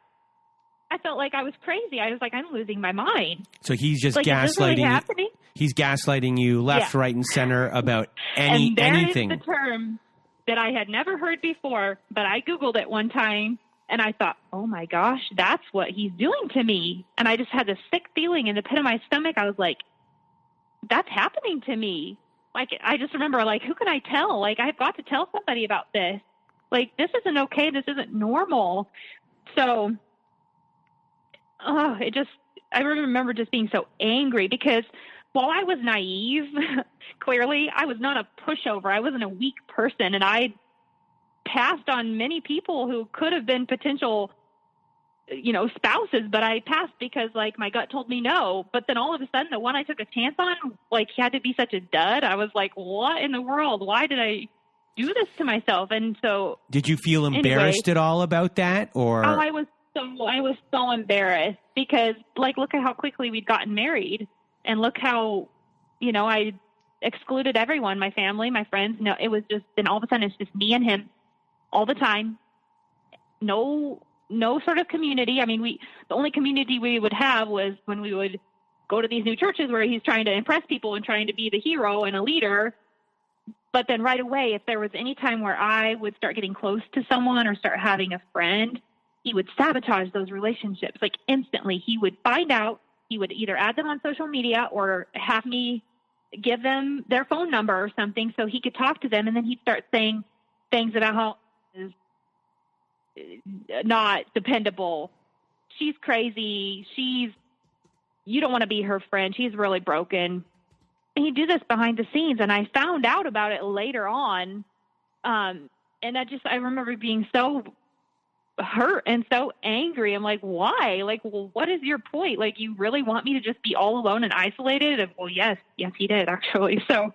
I felt like I was crazy. I was like, I'm losing my mind. So he's just like, gaslighting. Really he's gaslighting you left, right, and center about anything. And there is the term that I had never heard before, but I Googled it one time. And I thought, oh my gosh, that's what he's doing to me. And I just had this sick feeling in the pit of my stomach. I was like, that's happening to me. Like, I just remember, like, who can I tell? Like, I've got to tell somebody about this. Like, this isn't okay. This isn't normal. So, I remember just being so angry because while I was naive, clearly, I was not a pushover. I wasn't a weak person. And I passed on many people who could have been potential, spouses, but I passed because like my gut told me no. But then all of a sudden the one I took a chance on, like he had to be such a dud. I was like, what in the world? Why did I do this to myself? And so did you feel embarrassed at all about that? Or I was so embarrassed because like, look at how quickly we'd gotten married and look how, I excluded everyone, my family, my friends. No, it was just, then all of a sudden it's just me and him all the time. No sort of community. I mean, the only community we would have was when we would go to these new churches where he's trying to impress people and trying to be the hero and a leader. But then right away, if there was any time where I would start getting close to someone or start having a friend, he would sabotage those relationships. Like instantly, he would find out, he would either add them on social media or have me give them their phone number or something so he could talk to them. And then he'd start saying things about how is not dependable. She's crazy. You don't want to be her friend. She's really broken. And he'd do this behind the scenes. And I found out about it later on. And I remember being so hurt and so angry. I'm like, why? Like, well, what is your point? Like, you really want me to just be all alone and isolated? And well, yes, he did actually. So,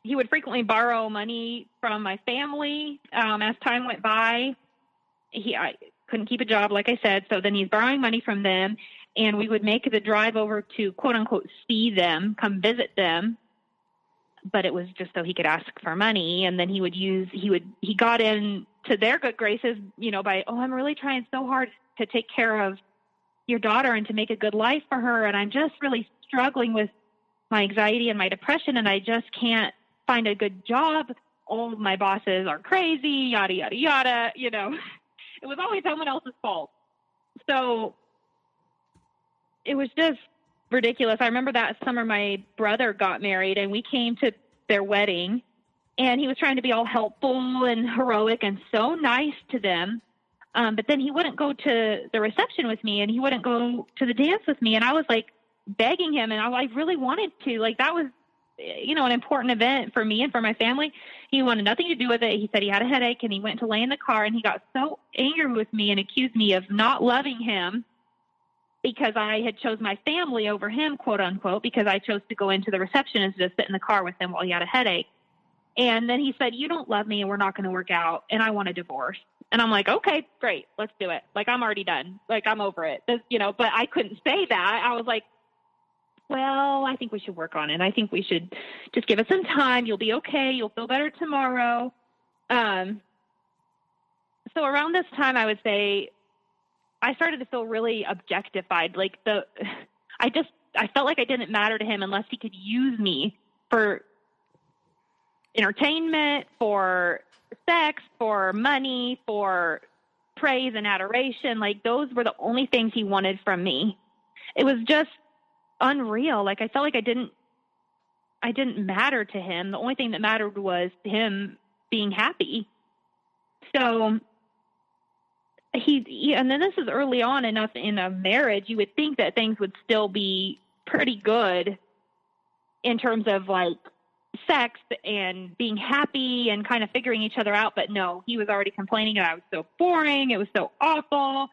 he would frequently borrow money from my family. As time went by, I couldn't keep a job, like I said. So then he's borrowing money from them, and we would make the drive over to, quote unquote, see them, come visit them. but it was just so he could ask for money. And then he got in to their good graces, by, I'm really trying so hard to take care of your daughter and to make a good life for her. And I'm just really struggling with my anxiety and my depression, and I just can't find a good job. All of my bosses are crazy, yada, yada, yada. It was always someone else's fault. So it was just ridiculous. I remember that summer my brother got married, and we came to their wedding, and he was trying to be all helpful and heroic and so nice to them. But then he wouldn't go to the reception with me, and he wouldn't go to the dance with me. And I was like begging him, and I really wanted to. Like, that was, an important event for me and for my family. He wanted nothing to do with it. He said he had a headache, and he went to lay in the car, and he got so angry with me and accused me of not loving him because I had chose my family over him, quote unquote, because I chose to go into the reception and just sit in the car with him while he had a headache. And then he said, you don't love me and we're not going to work out, and I want a divorce. And I'm like, okay, great, let's do it. Like, I'm already done. Like, I'm over it. But I couldn't say that. I was like, well, I think we should work on it. I think we should just give it some time. You'll be okay. You'll feel better tomorrow. So around this time, I would say I started to feel really objectified. Like, I felt like I didn't matter to him unless he could use me for entertainment, for sex, for money, for praise and adoration. Like, those were the only things he wanted from me. It was just unreal. Like, I felt like I didn't matter to him. The only thing that mattered was him being happy. So and then this is early on enough in a marriage, you would think that things would still be pretty good in terms of like sex and being happy and kind of figuring each other out. But no, he was already complaining that I was so boring. It was so awful.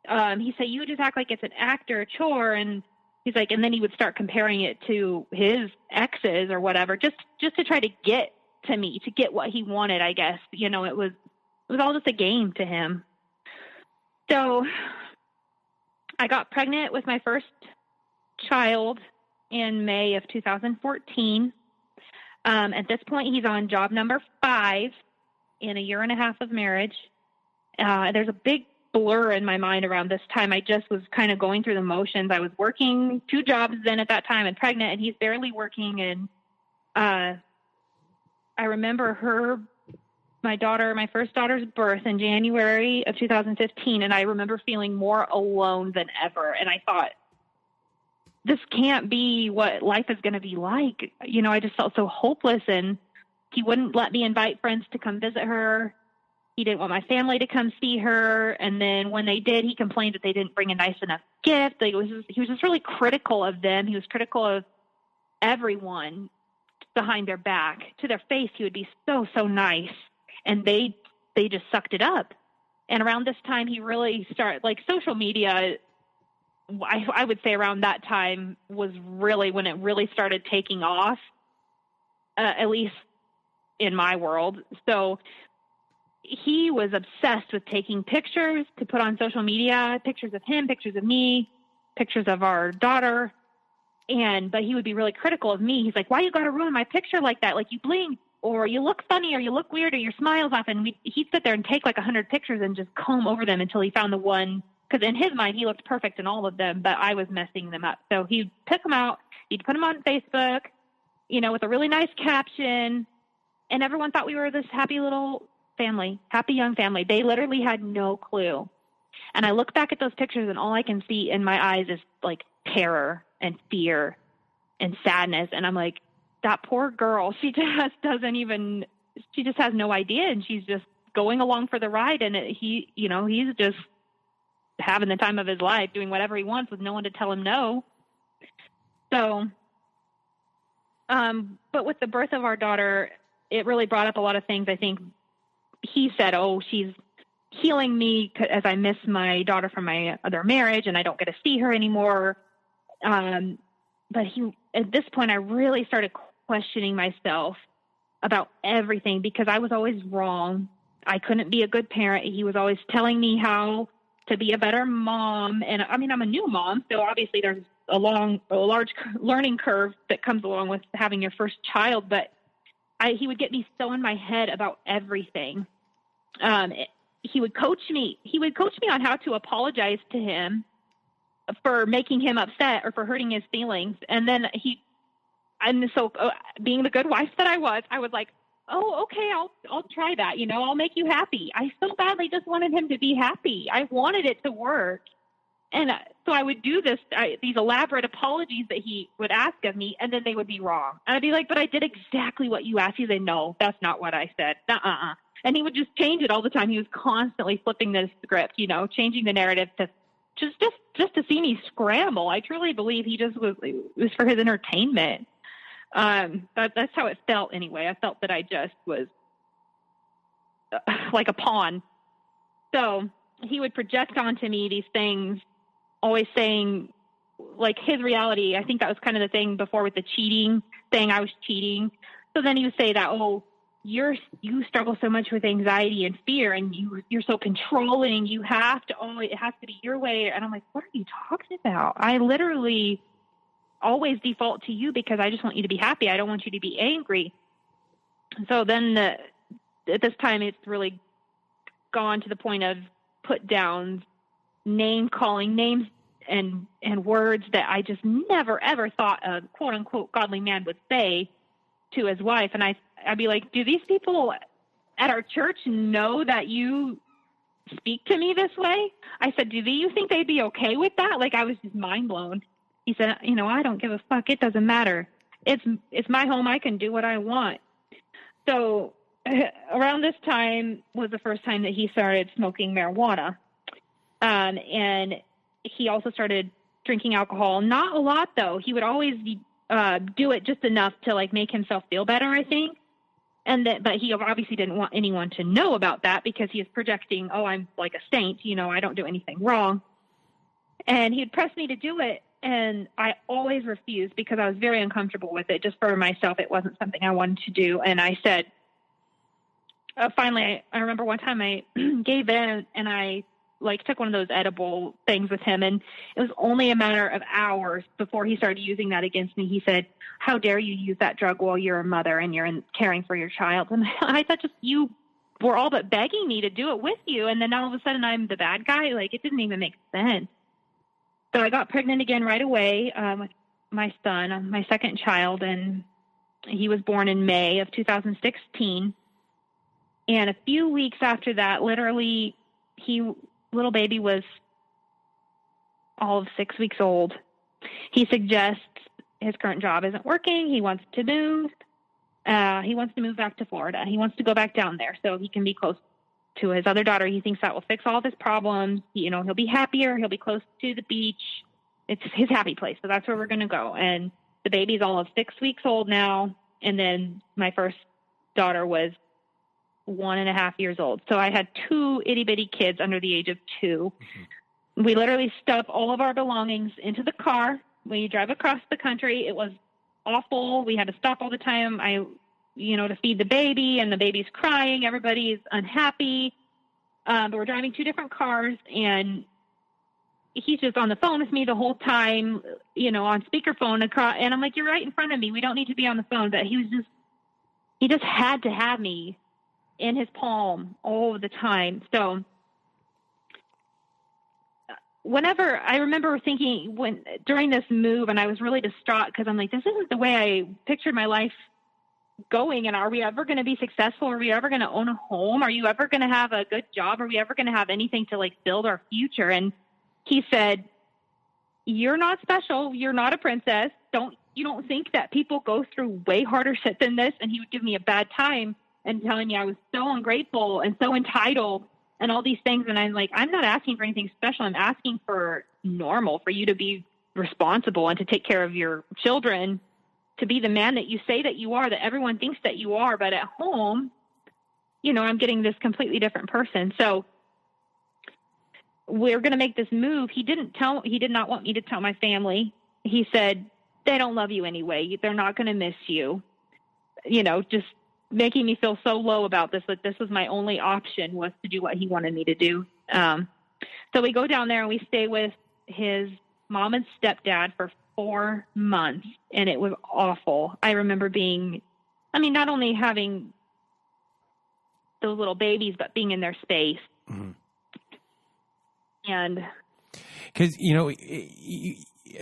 He said, you just act like it's an act or a chore. And he's like, and then he would start comparing it to his exes or whatever, just to try to get to me, to get what he wanted, I guess. It was all just a game to him. So I got pregnant with my first child in May of 2014. At this point, he's on job number 5 in a year and a half of marriage. There's a big blur in my mind around this time. I just was kind of going through the motions. I was working 2 jobs then at that time and pregnant, and he's barely working. And I remember my first daughter's birth in January of 2015, and I remember feeling more alone than ever. And I thought, this can't be what life is going to be like. I just felt so hopeless, and he wouldn't let me invite friends to come visit her. He didn't want my family to come see her. And then when they did, he complained that they didn't bring a nice enough gift. He was just really critical of them. He was critical of everyone behind their back. To their face, he would be so, so nice. And they just sucked it up. And around this time, he really started, like, social media, I would say around that time was really when it really started taking off, at least in my world. So he was obsessed with taking pictures to put on social media, pictures of him, pictures of me, pictures of our daughter. But he would be really critical of me. He's like, why you got to ruin my picture like that? Like, you blink, or you look funny, or you look weird, or your smile's off. And he'd sit there and take like 100 pictures and just comb over them until he found the one. Because in his mind, he looked perfect in all of them, but I was messing them up. So he'd pick them out. He'd put them on Facebook, with a really nice caption. And everyone thought we were this happy little family, happy young family. They literally had no clue. And I look back at those pictures, and all I can see in my eyes is like terror and fear and sadness. And I'm like, that poor girl, she just has no idea. And she's just going along for the ride. And he's just having the time of his life, doing whatever he wants with no one to tell him no. So, but with the birth of our daughter, it really brought up a lot of things. I think he said, she's healing me as I miss my daughter from my other marriage and I don't get to see her anymore. But at this point, I really started questioning myself about everything because I was always wrong. I couldn't be a good parent. He was always telling me how to be a better mom. And I mean, I'm a new mom, so obviously there's a large learning curve that comes along with having your first child, but he would get me so in my head about everything. He would coach me. He would coach me on how to apologize to him for making him upset or for hurting his feelings. And then being the good wife that I was like, oh, okay, I'll try that. I'll make you happy. I so badly just wanted him to be happy. I wanted it to work. And so I would do these elaborate apologies that he would ask of me, and then they would be wrong. And I'd be like, but I did exactly what you asked. He'd say, no, that's not what I said. And he would just change it all the time. He was constantly flipping the script, changing the narrative to just to see me scramble. I truly believe he just was for his entertainment. That's how it felt anyway. I felt that I just was like a pawn. So he would project onto me these things, always saying, like, his reality. I think that was kind of the thing before with the cheating thing. I was cheating. So then he would say that, oh, you struggle so much with anxiety and fear, and you're so controlling. It has to be your way. And I'm like, what are you talking about? I literally always default to you because I just want you to be happy. I don't want you to be angry. So then at this time, it's really gone to the point of put downs, name calling, names and words that I just never, ever thought a quote unquote godly man would say to his wife. And I'd be like, do these people at our church know that you speak to me this way? I said, do you think they'd be okay with that? Like, I was just mind blown. He said, I don't give a fuck. It doesn't matter. It's my home. I can do what I want. So around this time was the first time that he started smoking marijuana. And he also started drinking alcohol. Not a lot, though. He would always do it just enough to, like, make himself feel better, I think. But he obviously didn't want anyone to know about that because he was projecting, oh, I'm like a saint. I don't do anything wrong. And he'd press me to do it. And I always refused because I was very uncomfortable with it. Just for myself, it wasn't something I wanted to do. And I said, finally, I remember one time I gave in and I took one of those edible things with him. And it was only a matter of hours before he started using that against me. He said, how dare you use that drug while you're a mother and you're caring for your child? And I thought, just you were all but begging me to do it with you. And then all of a sudden I'm the bad guy. Like, it didn't even make sense. So I got pregnant again right away with my son, my second child, and he was born in May of 2016. And a few weeks after that, literally, little baby was all of 6 weeks old. He suggests his current job isn't working. He wants to move. He wants to move back to Florida. He wants to go back down there so he can be close to his other daughter. He thinks that will fix all of his problems. He'll be happier. He'll be close to the beach. It's his happy place. So that's where we're going to go. And the baby's all of 6 weeks old now. And then my first daughter was 1.5 years old. So I had 2 itty bitty kids under the age of 2. Mm-hmm. We literally stuffed all of our belongings into the car. We drive across the country. It was awful. We had to stop all the time. To feed the baby, and the baby's crying. Everybody's unhappy. But we're driving 2 different cars, and he's just on the phone with me the whole time, on speakerphone. And I'm like, you're right in front of me. We don't need to be on the phone. But he just had to have me in his palm all the time. So whenever I remember thinking during this move, and I was really distraught because I'm like, this isn't the way I pictured my life going. And are we ever going to be successful? Are we ever going to own a home? Are you ever going to have a good job? Are we ever going to have anything to build our future? And he said, you're not special. You're not a princess. You don't think that people go through way harder shit than this? And he would give me a bad time and telling me I was so ungrateful and so entitled and all these things. And I'm like, I'm not asking for anything special. I'm asking for normal, for you to be responsible and to take care of your children, to be the man that you say that you are, that everyone thinks that you are. But at home, I'm getting this completely different person. So we're going to make this move. He did not want me to tell my family. He said, they don't love you anyway. They're not going to miss you. Just making me feel so low about this, that this was my only option, was to do what he wanted me to do. So we go down there and we stay with his mom and stepdad for 4 months, and it was awful. I remember not only having those little babies, but being in their space. Mm-hmm. And because,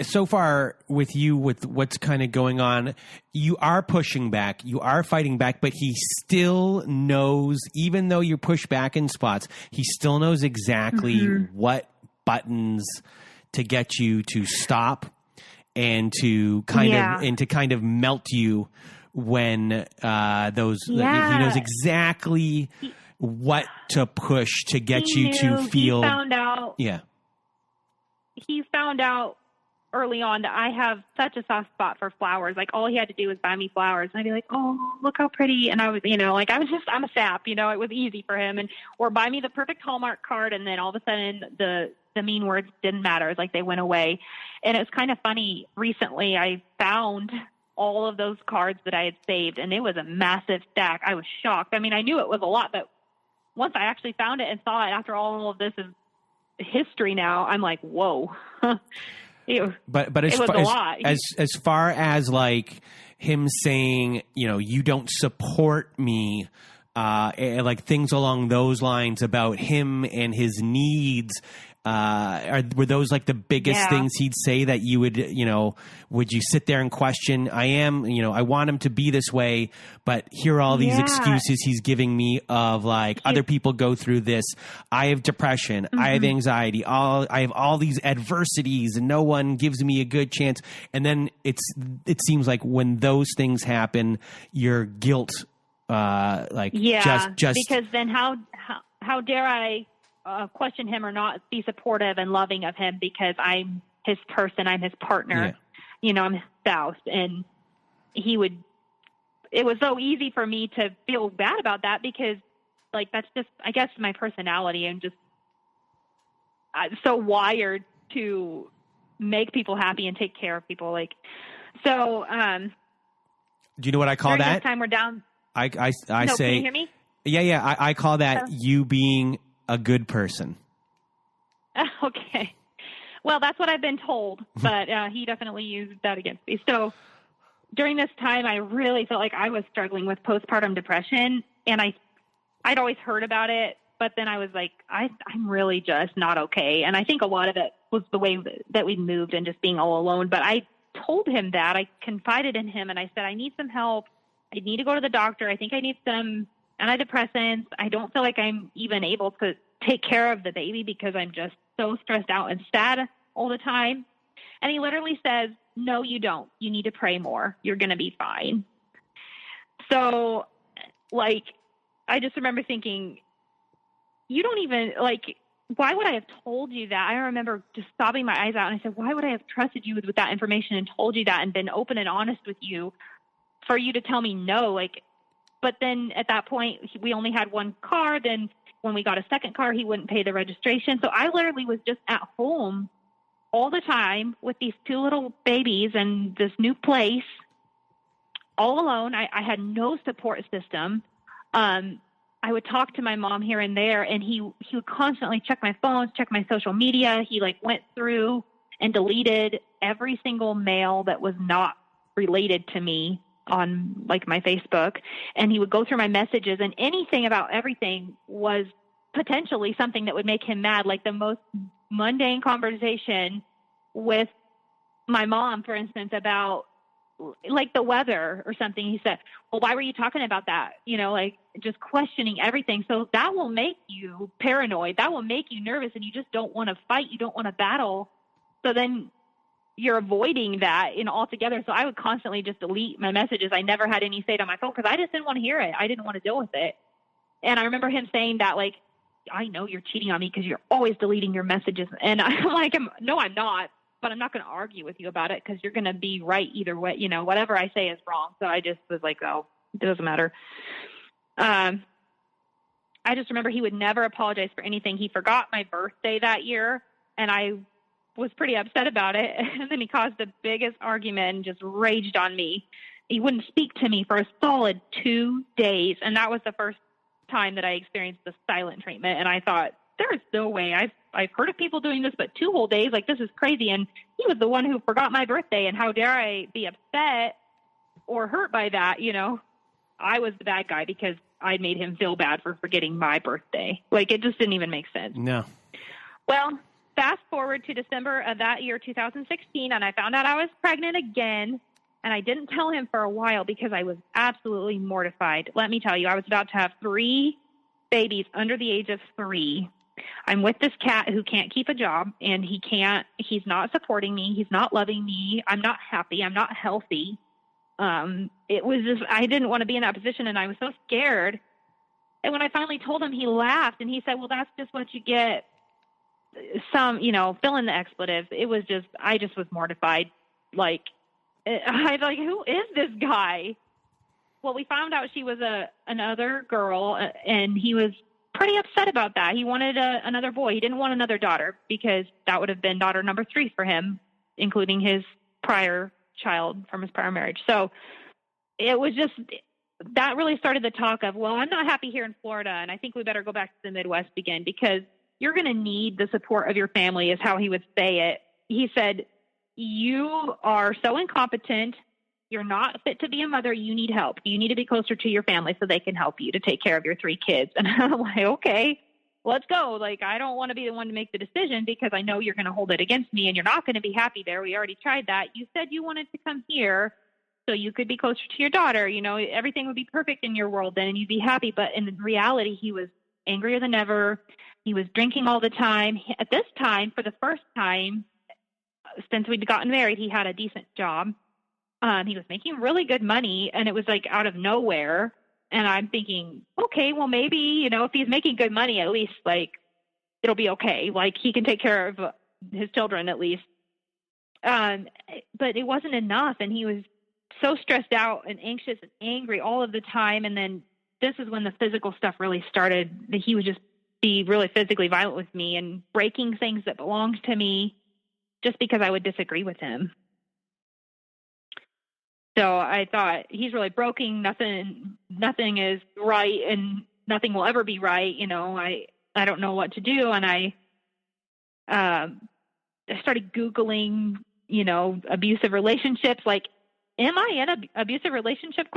so far with you, with what's kind of going on, you are pushing back, you are fighting back, but he still knows, even though you push back in spots, he still knows exactly what buttons to get you to stop and to kind of melt you when he knows exactly what to push to get you to feel. He found out early on that I have such a soft spot for flowers. Like, all he had to do was buy me flowers, and I'd be like, "Oh, look how pretty!" And I was, I'm a sap. It was easy for him, or buy me the perfect Hallmark card, and then all of a sudden the mean words didn't matter. It's like they went away. And it was kind of funny. Recently, I found all of those cards that I had saved, and it was a massive stack. I was shocked. I mean, I knew it was a lot, but once I actually found it and saw it after all of this is history now, I'm like, whoa. But as far as like him saying, you don't support me, like things along those lines about him and his needs, were those like the biggest things he'd say that you would, would you sit there and question? I want him to be this way, but here are all these excuses he's giving me of like, other people go through this. I have depression. I have anxiety. I have all these adversities, and no one gives me a good chance. And then it seems like when those things happen, your guilt, just because then how dare I question him or not be supportive and loving of him, because I'm his person, I'm his partner, I'm his spouse. And it was so easy for me to feel bad about that, because like, that's just, I guess, my personality. I'm so wired to make people happy and take care of people. Like, so, do you know what I call that? This time we're down. I no, say, can you hear me? Yeah. I call that you being a good person. Okay. Well, that's what I've been told, but he definitely used that against me. So during this time, I really felt like I was struggling with postpartum depression, and I'd always heard about it, but then I was like, I'm really just not okay. And I think a lot of it was the way that we moved and just being all alone. But I told him that. I confided in him, and I said, I need some help. I need to go to the doctor. I think I need some antidepressants. I don't feel like I'm even able to take care of the baby because I'm just so stressed out and sad all the time. And he literally says, no, you don't. You need to pray more. You're going to be fine. So, like, I just remember thinking, you don't even, like, why would I have told you that? I remember just sobbing my eyes out, and I said, why would I have trusted you with that information and told you that and been open and honest with you for you to tell me no? Like, but then at that point, we only had one car. Then when we got a second car, he wouldn't pay the registration. So I literally was just at home all the time with these two little babies and this new place, all alone. I had no support system. I would talk to my mom here and there, and he would constantly check my phones, check my social media. He like went through and deleted every single mail that was not related to me on like my Facebook. And he would go through my messages, and anything about everything was potentially something that would make him mad. Like the most mundane conversation with my mom, for instance, about like the weather or something. He said, well, why were you talking about that? Like just questioning everything. So that will make you paranoid. That will make you nervous, and you just don't want to fight. You don't want to battle. So then you're avoiding that altogether. So I would constantly just delete my messages. I never had any saved on my phone because I just didn't want to hear it. I didn't want to deal with it. And I remember him saying that, like, I know you're cheating on me because you're always deleting your messages. And I'm like, no, I'm not, but I'm not going to argue with you about it because you're going to be right either way. Whatever I say is wrong. So I just was like, oh, it doesn't matter. I just remember he would never apologize for anything. He forgot my birthday that year, and I was pretty upset about it. And then he caused the biggest argument and just raged on me. He wouldn't speak to me for a solid 2 days. And that was the first time that I experienced the silent treatment. And I thought, there is no way. I've heard of people doing this, but 2 whole days, like, this is crazy. And he was the one who forgot my birthday, and how dare I be upset or hurt by that? You know, I was the bad guy because I made him feel bad for forgetting my birthday. Like, it just didn't even make sense. No. Well, fast forward to December of that year, 2016, and I found out I was pregnant again. And I didn't tell him for a while because I was absolutely mortified. Let me tell you, I was about to have 3 babies under the age of 3. I'm with this cat who can't keep a job, and he's not supporting me. He's not loving me. I'm not happy. I'm not healthy. It was just, I didn't want to be in that position, and I was so scared. And when I finally told him, he laughed, and he said, well, that's just what you get. Fill in the expletive. It was just, I just was mortified. Like, I was like, who is this guy? Well, we found out she was another girl, and he was pretty upset about that. He wanted another boy. He didn't want another daughter because that would have been daughter number 3 for him, including his prior child from his prior marriage. So it was just, that really started the talk of, well, I'm not happy here in Florida, and I think we better go back to the Midwest again because you're going to need the support of your family, is how he would say it. He said, you are so incompetent. You're not fit to be a mother. You need help. You need to be closer to your family so they can help you to take care of your 3 kids. And I'm like, okay, let's go. Like, I don't want to be the one to make the decision because I know you're going to hold it against me and you're not going to be happy there. We already tried that. You said you wanted to come here so you could be closer to your daughter. You know, everything would be perfect in your world then and you'd be happy. But in reality, he was angrier than ever. He was drinking all the time. At this time, for the first time, since we'd gotten married, he had a decent job. He was making really good money, and it was like out of nowhere. And I'm thinking, okay, well, maybe, you know, if he's making good money, at least like it'll be okay. Like he can take care of his children at least. But it wasn't enough. And he was so stressed out and anxious and angry all of the time. And then this is when the physical stuff really started. He would just be really physically violent with me and breaking things that belonged to me just because I would disagree with him. So I thought, he's really broken. Nothing is right and nothing will ever be right. You know, I don't know what to do. And I started Googling, you know, abusive relationships. Like, am I in an abusive relationship? ?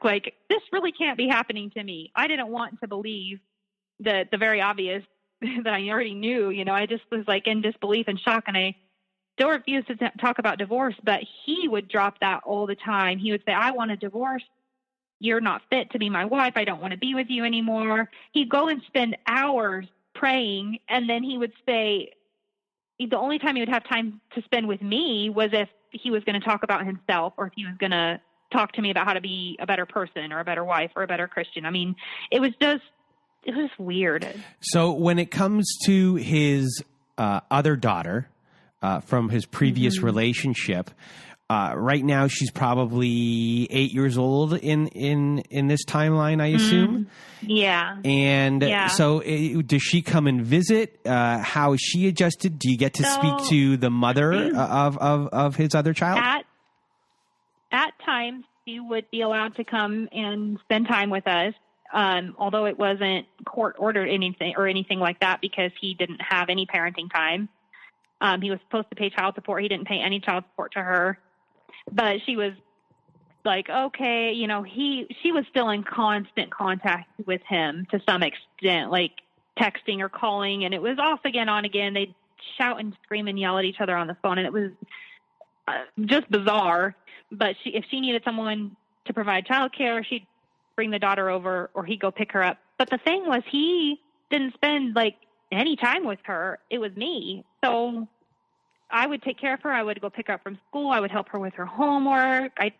Like, this really can't be happening to me. I didn't want to believe the very obvious that I already knew. You know, I just was like in disbelief and shock, and I still refused to talk about divorce, but he would drop that all the time. He would say, I want a divorce. You're not fit to be my wife. I don't want to be with you anymore. He'd go and spend hours praying, and then he would say the only time he would have time to spend with me was if he was going to talk about himself or if he was going to talk to me about how to be a better person or a better wife or a better Christian. I mean, it was weird. So when it comes to his other daughter, from his previous relationship. Right now, she's probably 8 years old in this timeline, I assume. Yeah. And so does she come and visit? How is she adjusted? Do you get to speak to the mother of his other child? At times, she would be allowed to come and spend time with us. Although it wasn't court ordered anything like that because he didn't have any parenting time. He was supposed to pay child support. He didn't pay any child support to her, but she was like, okay, you know, she was still in constant contact with him to some extent, like texting or calling, and it was off again, on again. They'd shout and scream and yell at each other on the phone, and it was just bizarre. But if she needed someone to provide childcare, she'd bring the daughter over or he'd go pick her up. But the thing was, he didn't spend like any time with her. It was me. So I would take care of her. I would go pick her up from school. I would help her with her homework. I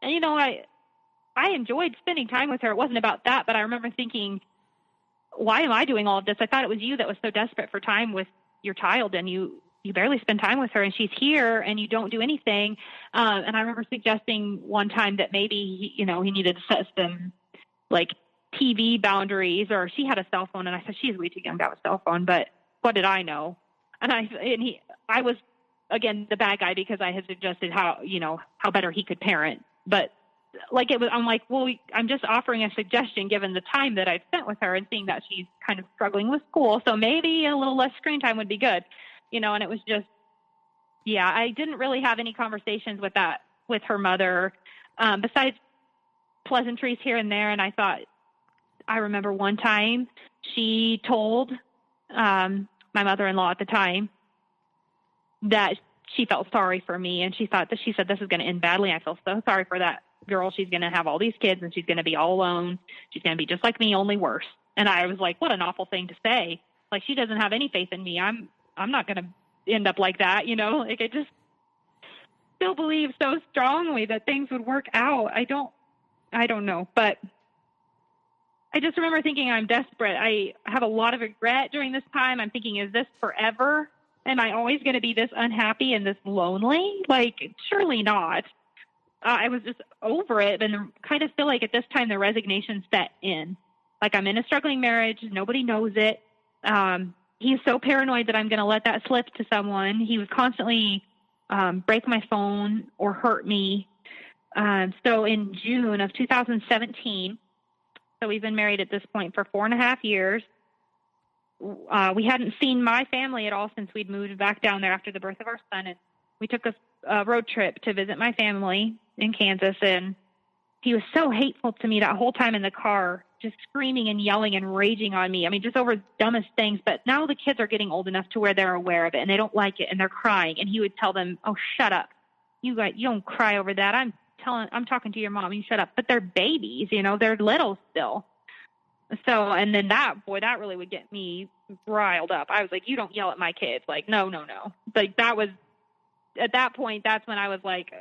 enjoyed spending time with her. It wasn't about that, but I remember thinking, why am I doing all of this? I thought it was you that was so desperate for time with your child, and you barely spend time with her, and she's here and you don't do anything. And I remember suggesting one time that maybe, he needed to set some like TV boundaries, or she had a cell phone. And I said, she's way too young to have a cell phone, but what did I know? And I was again, the bad guy because I had suggested how better he could parent, but like it was, I'm like, well, I'm just offering a suggestion given the time that I've spent with her and seeing that she's kind of struggling with school. So maybe a little less screen time would be good, and it was just, yeah, I didn't really have any conversations with her mother, besides pleasantries here and there. And I remember one time she told my mother-in-law at the time that she felt sorry for me, and she said this is going to end badly. I feel so sorry for that girl. She's going to have all these kids and she's going to be all alone. She's going to be just like me, only worse. And I was like, what an awful thing to say. Like, she doesn't have any faith in me. I'm not going to end up like that. Like, I just still believe so strongly that things would work out. I don't know, but I just remember thinking I'm desperate. I have a lot of regret during this time. I'm thinking, is this forever? Am I always going to be this unhappy and this lonely? Like, surely not. I was just over it and kind of feel like at this time the resignation set in. Like, I'm in a struggling marriage. Nobody knows it. He's so paranoid that I'm going to let that slip to someone. He would constantly break my phone or hurt me. So in June of 2017, so we've been married at this point for 4.5 years. We hadn't seen my family at all since we'd moved back down there after the birth of our son. And we took a road trip to visit my family in Kansas. And he was so hateful to me that whole time in the car, just screaming and yelling and raging on me. I mean, just over the dumbest things. But now the kids are getting old enough to where they're aware of it and they don't like it and they're crying. And he would tell them, oh, shut up. You don't cry over that. I'm talking to your mom. You shut up. But they're babies, they're little still. So, and then that really would get me riled up. I was like, you don't yell at my kids. Like, no. Like, that was, at that point, that's when I was like,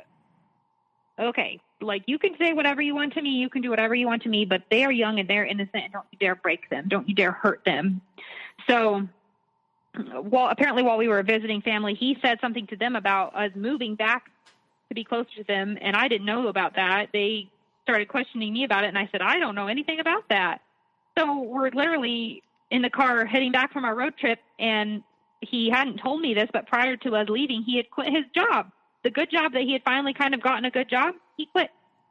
okay, like, you can say whatever you want to me. You can do whatever you want to me, but they are young and they're innocent, and don't you dare break them. Don't you dare hurt them. So, apparently while we were visiting family, he said something to them about us moving back to be closer to them. And I didn't know about that. They started questioning me about it. And I said, I don't know anything about that. So we're literally in the car heading back from our road trip, and he hadn't told me this, but prior to us leaving, he had quit his job. The good job that he had finally kind of gotten a good job, he quit.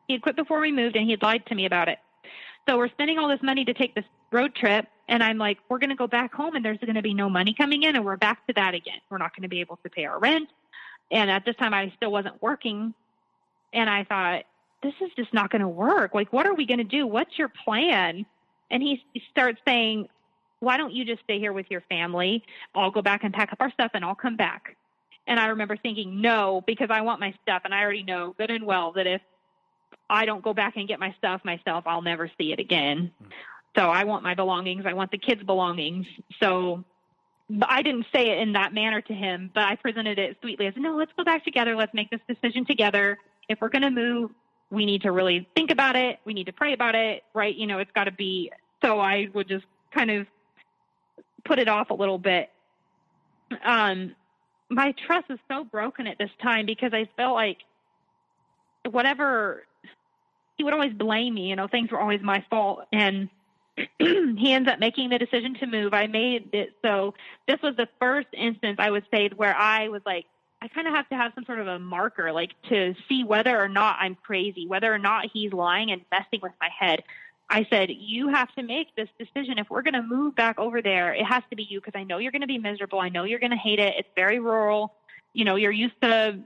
He had quit before we moved, and he had lied to me about it. So we're spending all this money to take this road trip, and I'm like, we're going to go back home, and there's going to be no money coming in, and we're back to that again. We're not going to be able to pay our rent. And at this time, I still wasn't working, and I thought, this is just not going to work. Like, what are we going to do? What's your plan? And he starts saying, why don't you just stay here with your family? I'll go back and pack up our stuff and I'll come back. And I remember thinking, no, because I want my stuff. And I already know good and well that if I don't go back and get my stuff myself, I'll never see it again. So I want my belongings. I want the kids' belongings. So I didn't say it in that manner to him, but I presented it sweetly as, no, let's go back together. Let's make this decision together. If we're going to move, we need to really think about it. We need to pray about it, right? It's got to be. So I would just kind of put it off a little bit. My trust was so broken at this time because I felt like he would always blame me, things were always my fault. And he ends up making the decision to move. I made it. So this was the first instance, I would say, where I was like, I kind of have to have some sort of a marker, like to see whether or not I'm crazy, whether or not he's lying and messing with my head. I said, you have to make this decision. If we're going to move back over there, it has to be you, because I know you're going to be miserable. I know you're going to hate it. It's very rural. You're used to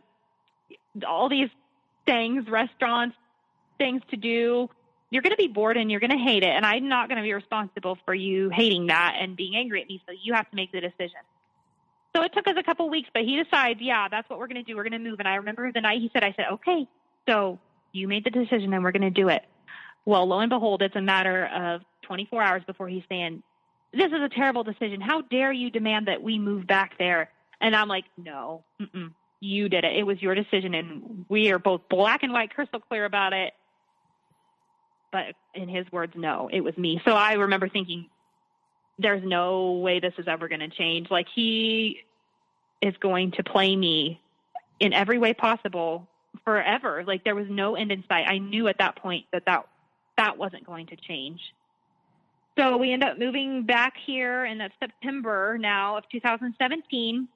all these things, restaurants, things to do. You're going to be bored and you're going to hate it. And I'm not going to be responsible for you hating that and being angry at me. So you have to make the decision. So it took us a couple of weeks, but he decides, yeah, that's what we're going to do. We're going to move. And I remember the night I said, okay, so you made the decision and we're going to do it. Well, lo and behold, it's a matter of 24 hours before he's saying, this is a terrible decision. How dare you demand that we move back there? And I'm like, no, you did it. It was your decision. And we are both black and white, crystal clear about it. But in his words, no, it was me. So I remember thinking, there's no way this is ever going to change. Like, he is going to play me in every way possible forever. Like, there was no end in sight. I knew at that point that wasn't going to change. So we end up moving back here in September now of 2017.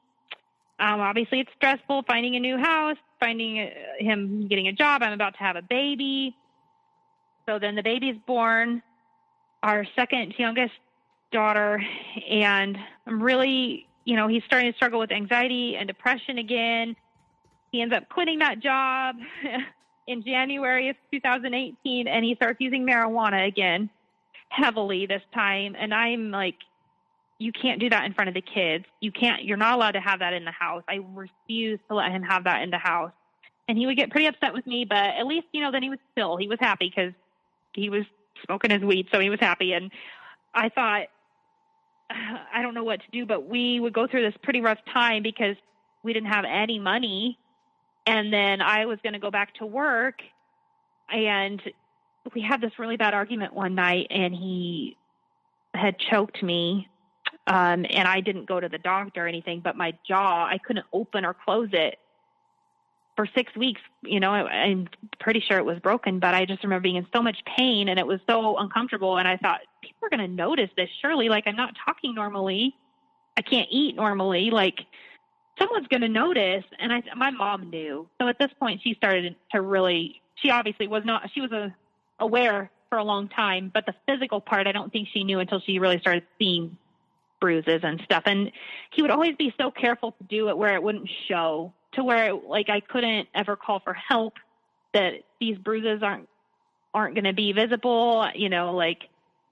Obviously it's stressful finding a new house, finding him getting a job. I'm about to have a baby. So then the baby's born, our second youngest daughter, and I'm really, he's starting to struggle with anxiety and depression again. He ends up quitting that job in January of 2018, and he starts using marijuana again, heavily this time. And I'm like, you can't do that in front of the kids. You're not allowed to have that in the house. I refuse to let him have that in the house. And he would get pretty upset with me, but at least, then he was happy because he was smoking his weed, so he was happy. And I thought, I don't know what to do, but we would go through this pretty rough time because we didn't have any money. And then I was going to go back to work, and we had this really bad argument one night, and he had choked me. And I didn't go to the doctor or anything, but my jaw, I couldn't open or close it for 6 weeks. I'm pretty sure it was broken, but I just remember being in so much pain, and it was so uncomfortable. And I thought, people are going to notice this. Surely, like, I'm not talking normally. I can't eat normally. Like, someone's going to notice. And my mom knew. So at this point, she started to really, she obviously was not, she was aware for a long time, but the physical part, I don't think she knew until she really started seeing bruises and stuff. And he would always be so careful to do it where it wouldn't show, to where like I couldn't ever call for help, that these bruises aren't going to be visible. Like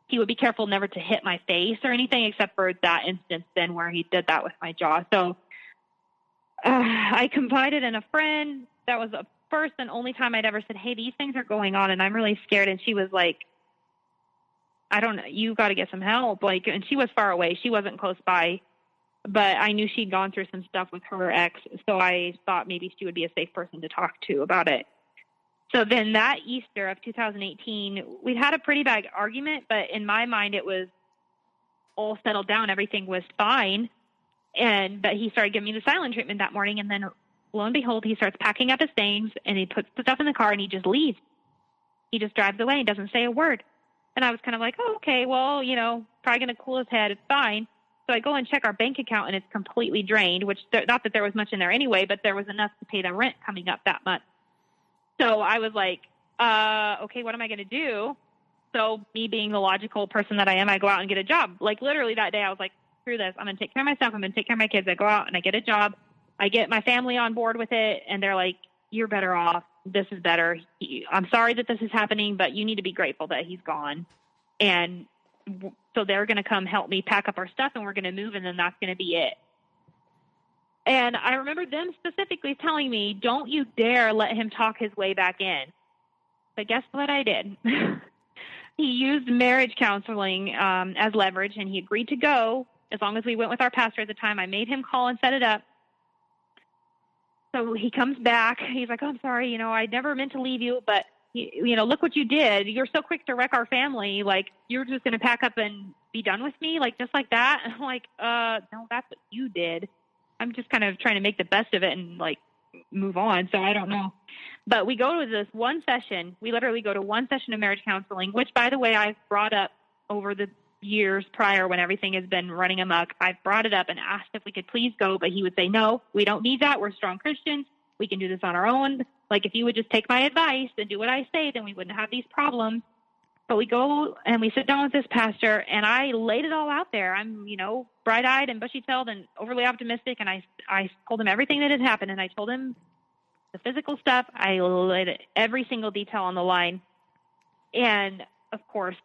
he would be careful never to hit my face or anything, except for that instance then where he did that with my jaw. So I confided in a friend. That was the first and only time I'd ever said, hey, these things are going on and I'm really scared. And she was like, I don't know, you got to get some help. Like, and she was far away. She wasn't close by, but I knew she'd gone through some stuff with her ex. So I thought maybe she would be a safe person to talk to about it. So then that Easter of 2018, we'd had a pretty bad argument, but in my mind, it was all settled down. Everything was fine. But he started giving me the silent treatment that morning. And then lo and behold, he starts packing up his things and he puts the stuff in the car and he just leaves. He just drives away and doesn't say a word. And I was kind of like, oh, okay, well, probably going to cool his head. It's fine. So I go and check our bank account and it's completely drained, which not that there was much in there anyway, but there was enough to pay the rent coming up that month. So I was like, okay, what am I going to do? So me being the logical person that I am, I go out and get a job. Like literally that day I was like, screw this. I'm going to take care of myself. I'm going to take care of my kids. I go out and I get a job. I get my family on board with it. And they're like, you're better off. This is better. I'm sorry that this is happening, but you need to be grateful that he's gone. And so they're going to come help me pack up our stuff and we're going to move. And then that's going to be it. And I remember them specifically telling me, don't you dare let him talk his way back in. But guess what I did? He used marriage counseling as leverage, and he agreed to go as long as we went with our pastor at the time. I made him call and set it up. So he comes back. He's like, oh, I'm sorry. I never meant to leave you, but, look what you did. You're so quick to wreck our family. Like, you're just going to pack up and be done with me? Like, just like that? And I'm like, no, that's what you did. I'm just kind of trying to make the best of it and, like, move on. So I don't know. But we go to this one session. We literally go to one session of marriage counseling, which, by the way, I've brought up over the years prior when everything has been running amok. I've brought it up and asked if we could please go, but he would say, no, we don't need that. We're strong Christians. We can do this on our own. Like, if you would just take my advice and do what I say, then we wouldn't have these problems. But we go and we sit down with this pastor, and I laid it all out there. I'm, bright-eyed and bushy-tailed and overly optimistic, and I told him everything that had happened, and I told him the physical stuff. I laid every single detail on the line. And, of course,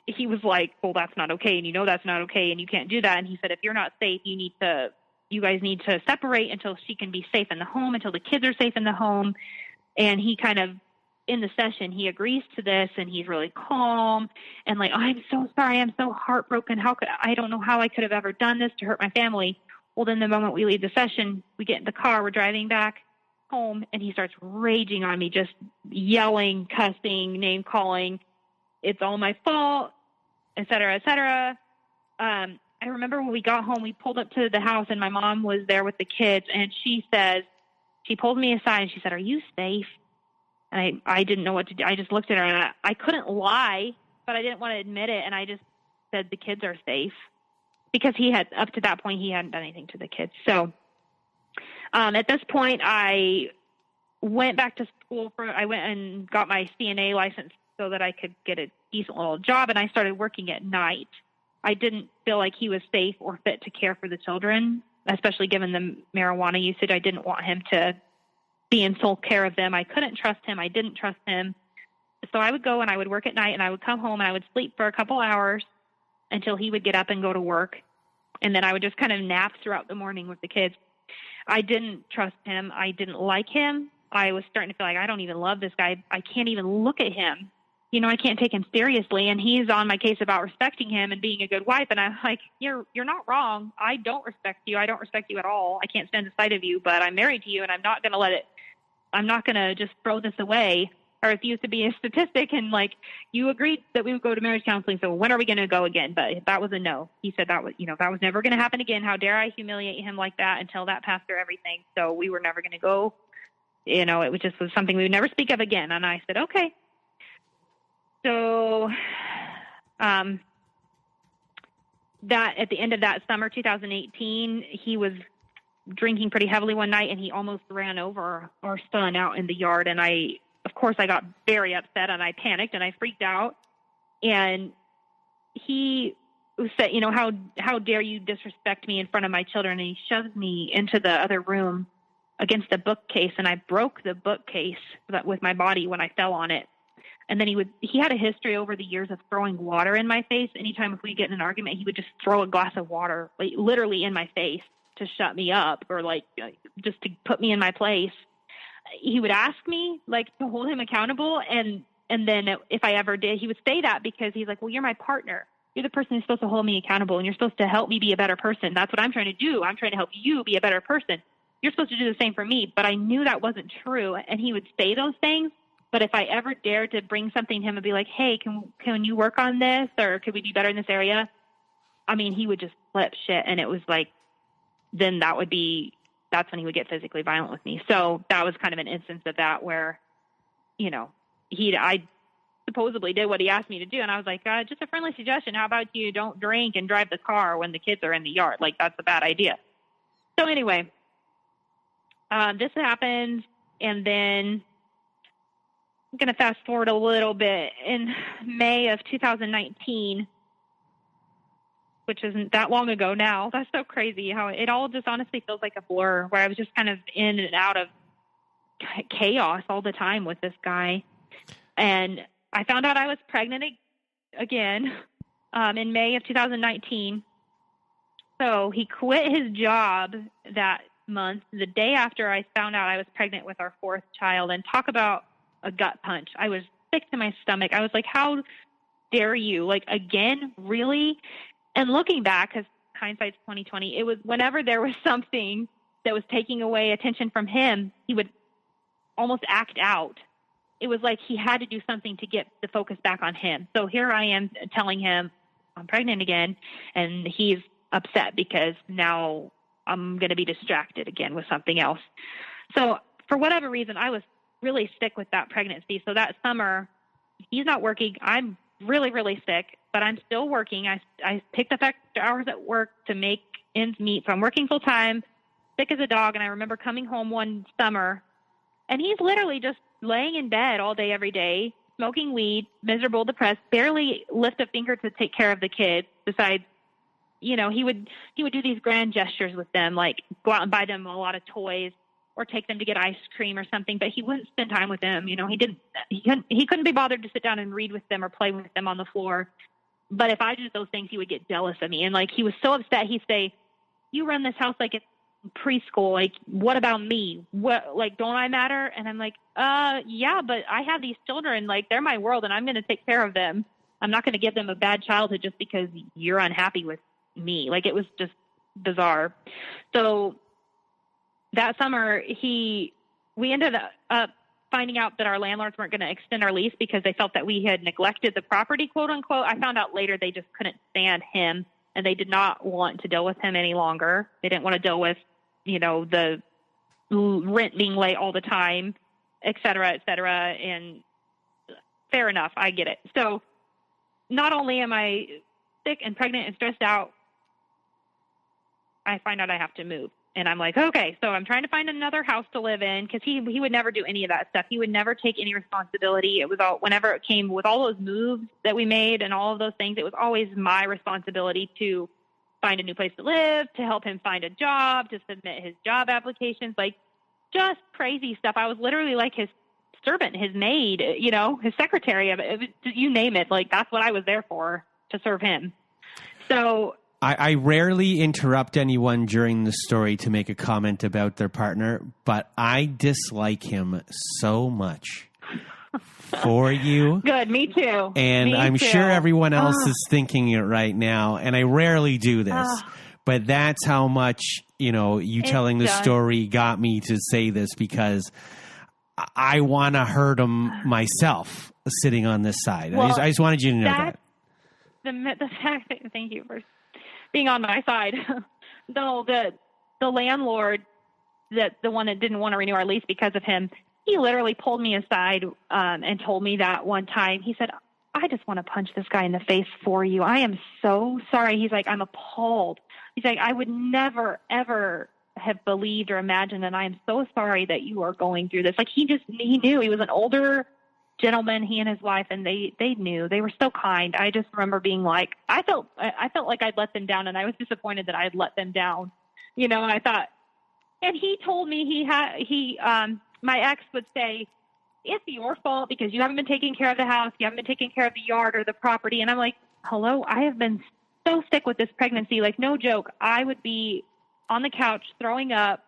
he was like, well, that's not okay, and that's not okay, and you can't do that. And he said, if you're not safe, you guys need to separate until she can be safe in the home, until the kids are safe in the home. And he kind of, in the session, he agrees to this, and he's really calm and like, oh, I'm so sorry. I'm so heartbroken. I don't know how I could have ever done this to hurt my family. Well, then the moment we leave the session, we get in the car, we're driving back home, and he starts raging on me, just yelling, cussing, name calling. It's all my fault, et cetera, et cetera. I remember when we got home, we pulled up to the house and my mom was there with the kids, and she pulled me aside and she said, are you safe? And I didn't know what to do. I just looked at her and I couldn't lie, but I didn't want to admit it. And I just said, the kids are safe, because up to that point, he hadn't done anything to the kids. So, at this point I went back to school I went and got my CNA license so that I could get a decent little job. And I started working at night. I didn't feel like he was safe or fit to care for the children, especially given the marijuana usage. I didn't want him to be in sole care of them. I couldn't trust him. I didn't trust him. So I would go and I would work at night, and I would come home and I would sleep for a couple hours until he would get up and go to work. And then I would just kind of nap throughout the morning with the kids. I didn't trust him. I didn't like him. I was starting to feel like I don't even love this guy. I can't even look at him. You know, I can't take him seriously. And he's on my case about respecting him and being a good wife. And I'm like, you're not wrong. I don't respect you. I don't respect you at all. I can't stand the sight of you, but I'm married to you, and I'm not going to just throw this away or refuse to be a statistic. And like, you agreed that we would go to marriage counseling. So when are we going to go again? But that was a no. He said that was never going to happen again. How dare I humiliate him like that and tell that pastor everything? So we were never going to go. You know, it was something we would never speak of again. And I said, okay. So, that at the end of that summer, 2018, he was drinking pretty heavily one night, and he almost ran over our son out in the yard. And of course, I got very upset, and I panicked, and I freaked out. And he said, you know, how dare you disrespect me in front of my children? And he shoved me into the other room against a bookcase, and I broke the bookcase with my body when I fell on it. And then he had a history over the years of throwing water in my face. Anytime if we get in an argument, he would just throw a glass of water, like literally in my face, to shut me up, or like just to put me in my place. He would ask me like to hold him accountable. And then if I ever did, he would say that because he's like, well, you're my partner. You're the person who's supposed to hold me accountable, and you're supposed to help me be a better person. That's what I'm trying to do. I'm trying to help you be a better person. You're supposed to do the same for me. But I knew that wasn't true. And he would say those things. But if I ever dared to bring something to him and be like, hey, can you work on this? Or could we be better in this area? I mean, he would just flip shit. And it was like, then that's when he would get physically violent with me. So that was kind of an instance of that where, you know, I supposedly did what he asked me to do. And I was like, just a friendly suggestion. How about you don't drink and drive the car when the kids are in the yard? Like, that's a bad idea. So anyway, this happened. And then I'm going to fast forward a little bit. In May of 2019, which isn't that long ago now. That's so crazy how it all just honestly feels like a blur, where I was just kind of in and out of chaos all the time with this guy. And I found out I was pregnant again in May of 2019. So he quit his job that month, the day after I found out I was pregnant with our fourth child. And talk about a gut punch. I was sick to my stomach. I was like, how dare you? Like, again, really? And looking back, because hindsight's 2020, it was whenever there was something that was taking away attention from him, he would almost act out. It was like he had to do something to get the focus back on him. So here I am telling him I'm pregnant again, and he's upset because now I'm going to be distracted again with something else. So for whatever reason, I was really sick with that pregnancy. So that summer, he's not working. I'm really, really sick, but I'm still working. I picked up extra hours at work to make ends meet. So I'm working full time, sick as a dog. And I remember coming home one summer, and he's literally just laying in bed all day, every day, smoking weed, miserable, depressed, barely lift a finger to take care of the kids. Besides, you know, he would do these grand gestures with them, like go out and buy them a lot of toys or take them to get ice cream or something, but he wouldn't spend time with them. You know, he couldn't be bothered to sit down and read with them or play with them on the floor. But if I did those things, he would get jealous of me. And like, he was so upset. He'd say, you run this house like it's preschool. Like, what about me? What, like, don't I matter? And I'm like, yeah, but I have these children, like they're my world and I'm going to take care of them. I'm not going to give them a bad childhood just because you're unhappy with me. Like, it was just bizarre. So that summer, we ended up finding out that our landlords weren't going to extend our lease because they felt that we had neglected the property, quote unquote. I found out later they just couldn't stand him and they did not want to deal with him any longer. They didn't want to deal with, you know, the rent being late all the time, et cetera, et cetera. And fair enough. I get it. So not only am I sick and pregnant and stressed out, I find out I have to move. And I'm like, okay, so I'm trying to find another house to live in, because he would never do any of that stuff. He would never take any responsibility. It was all, whenever it came with all those moves that we made and all of those things, it was always my responsibility to find a new place to live, to help him find a job, to submit his job applications, like just crazy stuff. I was literally like his servant, his maid, you know, his secretary, you name it. Like, that's what I was there for, to serve him. So I rarely interrupt anyone during the story to make a comment about their partner, but I dislike him so much for you. Good, me too. And I'm sure everyone else is thinking it right now, and I rarely do this. But that's how much, you know, you telling the story got me to say this, because I want to hurt him myself sitting on this side. Well, I just wanted you to know that. The fact that, thank you for being on my side. No, the landlord, the one that didn't want to renew our lease because of him, he literally pulled me aside and told me that one time. He said, I just want to punch this guy in the face for you. I am so sorry. He's like, I'm appalled. He's like, I would never, ever have believed or imagined, and I am so sorry that you are going through this. Like, he knew. He was an older gentleman, he and his wife, and they knew. They were so kind. I just remember being like, I felt like I'd let them down, and I was disappointed that I had let them down. You know, and I thought, and he told me my ex would say, it's your fault because you haven't been taking care of the house, you haven't been taking care of the yard or the property. And I'm like, hello, I have been so sick with this pregnancy. Like, no joke. I would be on the couch throwing up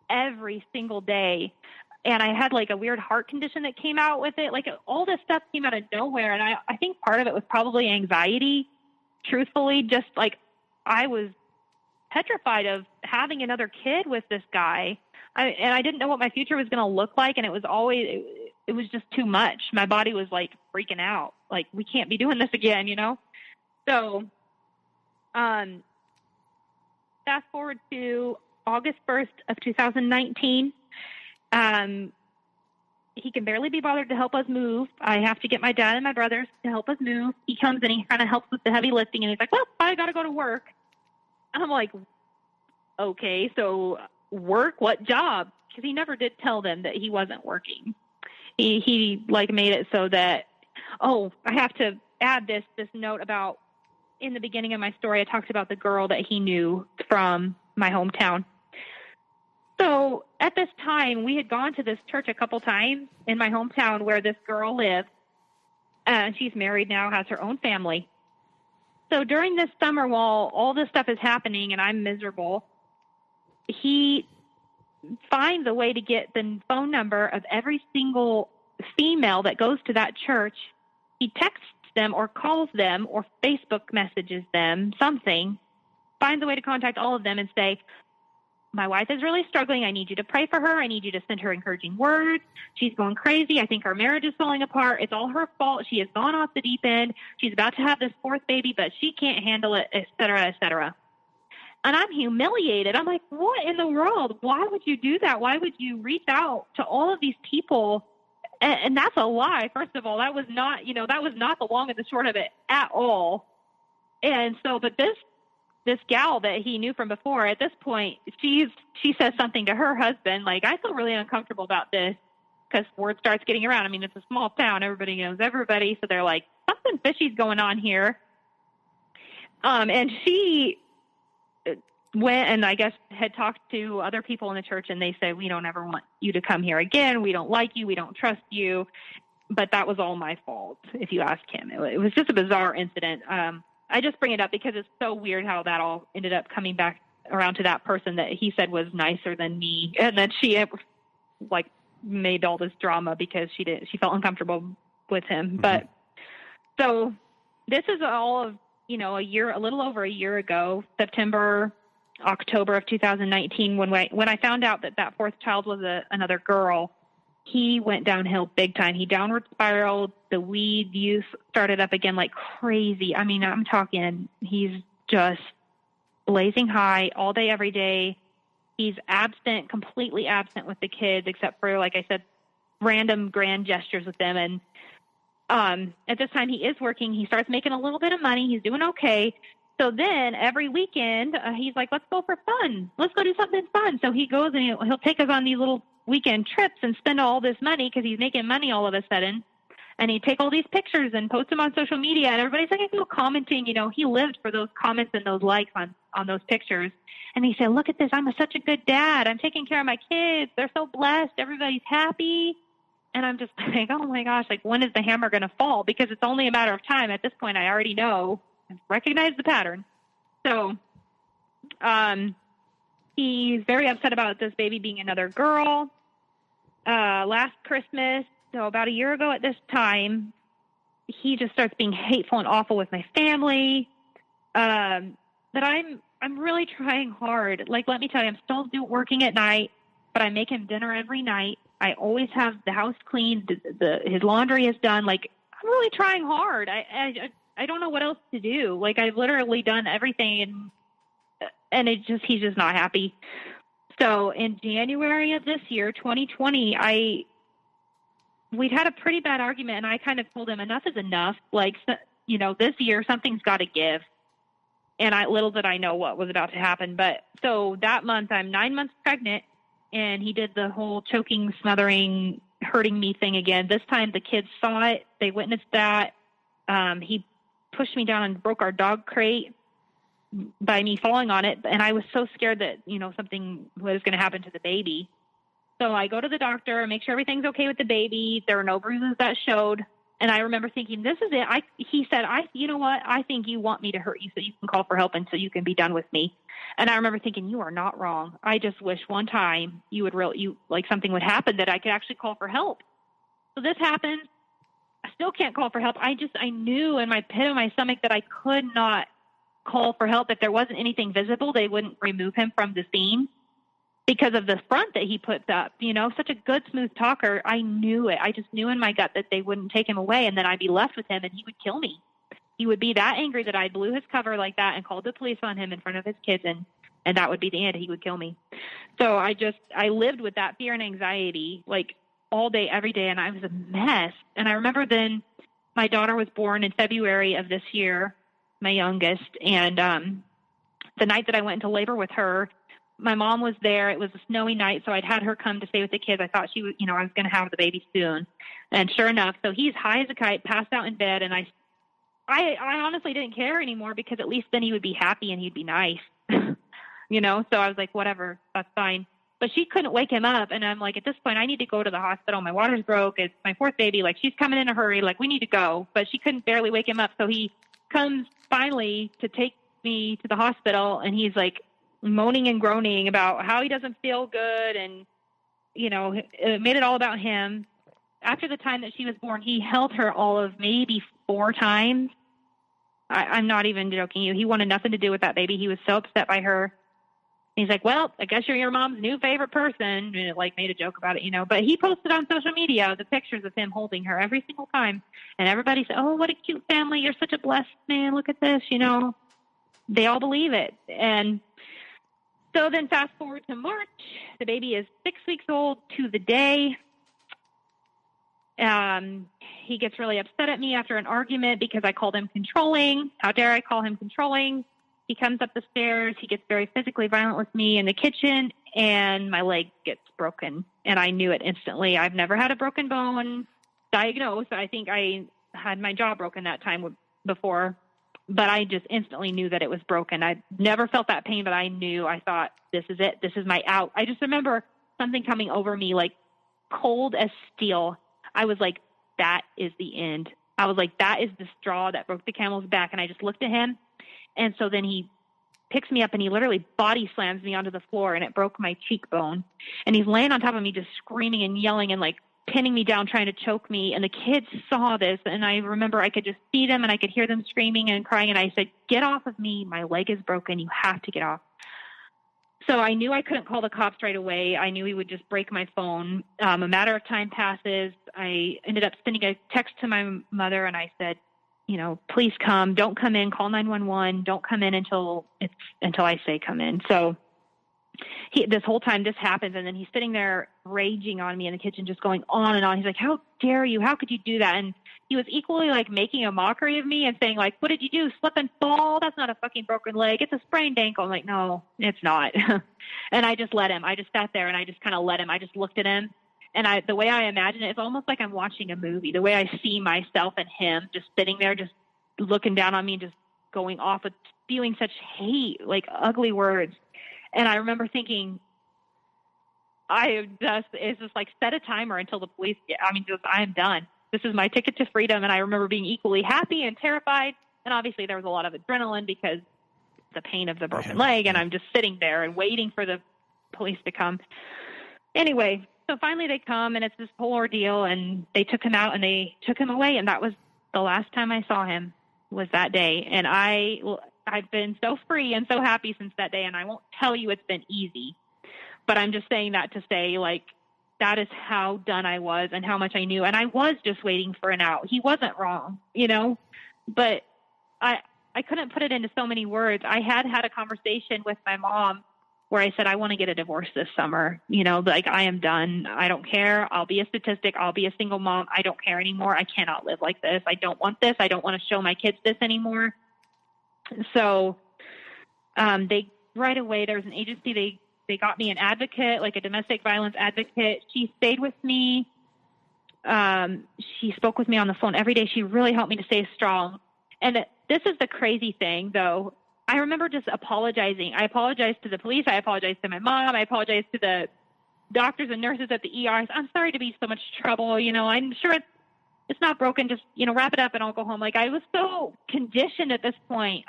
every single day. And I had like a weird heart condition that came out with it. Like, all this stuff came out of nowhere. And I think part of it was probably anxiety, truthfully. Just like, I was petrified of having another kid with this guy. And I didn't know what my future was going to look like. And it was just too much. My body was like freaking out. Like, we can't be doing this again, you know? So, fast forward to August 1st of 2019. He can barely be bothered to help us move. I have to get my dad and my brothers to help us move. He comes and he kind of helps with the heavy lifting, and he's like, well, I got to go to work. And I'm like, okay, so work, what job? Because he never did tell them that he wasn't working. He like made it so that, I have to add this note about, in the beginning of my story, I talked about the girl that he knew from my hometown. So at this time, we had gone to this church a couple times in my hometown where this girl lived. And she's married now, has her own family. So during this summer, while all this stuff is happening and I'm miserable, he finds a way to get the phone number of every single female that goes to that church. He texts them or calls them or Facebook messages them, something, finds a way to contact all of them and say, my wife is really struggling. I need you to pray for her. I need you to send her encouraging words. She's going crazy. I think our marriage is falling apart. It's all her fault. She has gone off the deep end. She's about to have this fourth baby, but she can't handle it, et cetera, et cetera. And I'm humiliated. I'm like, what in the world? Why would you do that? Why would you reach out to all of these people? And that's a lie. First of all, that was not the long and the short of it at all. And so, but this gal that he knew from before, at this point, she says something to her husband, like, I feel really uncomfortable about this, because word starts getting around. I mean, it's a small town. Everybody knows everybody. So they're like, something fishy's going on here. And she went and I guess had talked to other people in the church, and they said, we don't ever want you to come here again. We don't like you. We don't trust you. But that was all my fault, if you ask him. It was just a bizarre incident. I just bring it up because it's so weird how that all ended up coming back around to that person that he said was nicer than me. And then she like made all this drama because she felt uncomfortable with him. Mm-hmm. But so this is all of, a little over a year ago, October of 2019, when I found out that fourth child was another girl. He went downhill big time. He downward spiraled. The weed use started up again like crazy. I mean, I'm talking, he's just blazing high all day, every day. He's completely absent with the kids, except for, like I said, random grand gestures with them. And at this time he is working. He starts making a little bit of money. He's doing okay. So then every weekend, he's like, let's go for fun. Let's go do something fun. So he goes and he'll take us on these little weekend trips and spend all this money because he's making money all of a sudden. And he'd take all these pictures and post them on social media. And everybody's like, commenting, he lived for those comments and those likes on those pictures. And he said, look at this. I'm such a good dad. I'm taking care of my kids. They're so blessed. Everybody's happy. And I'm just like, oh my gosh, like when is the hammer going to fall? Because it's only a matter of time. At this point, I already know and recognize the pattern. So he's very upset about this baby being another girl. Last Christmas, so about a year ago at this time, he just starts being hateful and awful with my family. But I'm really trying hard. Like, let me tell you, I'm still working at night, but I make him dinner every night. I always have the house cleaned. His laundry is done. Like, I'm really trying hard. I don't know what else to do. Like, I've literally done everything, and he's just not happy. So in January of this year, 2020, we'd had a pretty bad argument, and I kind of told him enough is enough. Like, this year something's got to give. And little did I know what was about to happen. But so that month, I'm 9 months pregnant, and he did the whole choking, smothering, hurting me thing again. This time the kids saw it. They witnessed that. He pushed me down and broke our dog crate by me falling on it. And I was so scared that, something was going to happen to the baby. So I go to the doctor, make sure everything's okay with the baby. There were no bruises that showed. And I remember thinking, this is it. He said, you know what? I think you want me to hurt you so you can call for help and so you can be done with me. And I remember thinking, you are not wrong. I just wish one time something would happen that I could actually call for help. So this happened. I still can't call for help. I knew in my pit of my stomach that I could not call for help. If there wasn't anything visible, they wouldn't remove him from the scene. Because of the front that he puts up, such a good, smooth talker. I knew it. I just knew in my gut that they wouldn't take him away, and then I'd be left with him, and he would kill me. He would be that angry that I blew his cover like that and called the police on him in front of his kids, and that would be the end. He would kill me. So I lived with that fear and anxiety, like, all day, every day, and I was a mess. And I remember then my daughter was born in February of this year, my youngest, and the night that I went into labor with her, my mom was there. It was a snowy night, so I'd had her come to stay with the kids. I thought she was, I was going to have the baby soon. And sure enough, so he's high as a kite, passed out in bed, and I honestly didn't care anymore because at least then he would be happy and he'd be nice, So I was like, whatever, that's fine. But she couldn't wake him up, and I'm like, at this point, I need to go to the hospital. My water's broke. It's my fourth baby. Like, she's coming in a hurry. Like, we need to go. But she couldn't barely wake him up, so he comes finally to take me to the hospital, and he's like, moaning and groaning about how he doesn't feel good, and it made it all about him. After the time that she was born, he held her all of maybe 4 times. I'm not even joking you. He wanted nothing to do with that baby. He was so upset by her. He's like, well, I guess you're your mom's new favorite person, and it made a joke about it, but he posted on social media the pictures of him holding her every single time, and everybody said, oh, what a cute family, you're such a blessed man, look at this. They all believe it. And so then fast forward to March, the baby is 6 weeks old to the day. He gets really upset at me after an argument because I called him controlling. How dare I call him controlling? He comes up the stairs. He gets very physically violent with me in the kitchen, and my leg gets broken. And I knew it instantly. I've never had a broken bone diagnosed. I think I had my jaw broken that time before. But I just instantly knew that it was broken. I never felt that pain, but I knew. I thought, this is it. This is my out. I just remember something coming over me like cold as steel. I was like, that is the end. I was like, that is the straw that broke the camel's back. And I just looked at him. And so then he picks me up and he literally body slams me onto the floor, and it broke my cheekbone. And he's laying on top of me just screaming and yelling and like pinning me down, trying to choke me. And the kids saw this, and I remember I could just see them and I could hear them screaming and crying. And I said, get off of me. My leg is broken. You have to get off. So I knew I couldn't call the cops right away. I knew he would just break my phone. A matter of time passes. I ended up sending a text to my mother, and I said, please come. Don't come in. Call 911. Don't come in until I say come in. So this whole time this happens, and then he's sitting there raging on me in the kitchen, just going on and on. He's like, how dare you? How could you do that? And he was equally like making a mockery of me and saying like, what did you do? Slip and fall? That's not a fucking broken leg. It's a sprained ankle. I'm like, no, it's not. And I just let him. I just sat there and I just kind of let him. I just looked at him. And the way I imagine it, it's almost like I'm watching a movie. The way I see myself and him just sitting there, just looking down on me, just going off with spewing such hate, like ugly words. And I remember thinking, it's just like set a timer until the police I am done. This is my ticket to freedom. And I remember being equally happy and terrified. And obviously there was a lot of adrenaline because the pain of the broken leg. And I'm just sitting there and waiting for the police to come. Anyway, so finally they come, and it's this whole ordeal, and they took him out and they took him away. And that was the last time I saw him, was that day. And I've been so free and so happy since that day. And I won't tell you it's been easy, but I'm just saying that to say, like, that is how done I was and how much I knew. And I was just waiting for an out. He wasn't wrong, but I couldn't put it into so many words. I had a conversation with my mom where I said, I want to get a divorce this summer. Like, I am done. I don't care. I'll be a statistic. I'll be a single mom. I don't care anymore. I cannot live like this. I don't want this. I don't want to show my kids this anymore. So they right away, there was an agency. They got me an advocate, like a domestic violence advocate. She stayed with me. She spoke with me on the phone every day. She really helped me to stay strong. And this is the crazy thing, though. I remember just apologizing. I apologized to the police. I apologized to my mom. I apologized to the doctors and nurses at the ER. I'm sorry to be so much trouble. I'm sure it's not broken. Just, wrap it up and I'll go home. Like, I was so conditioned at this point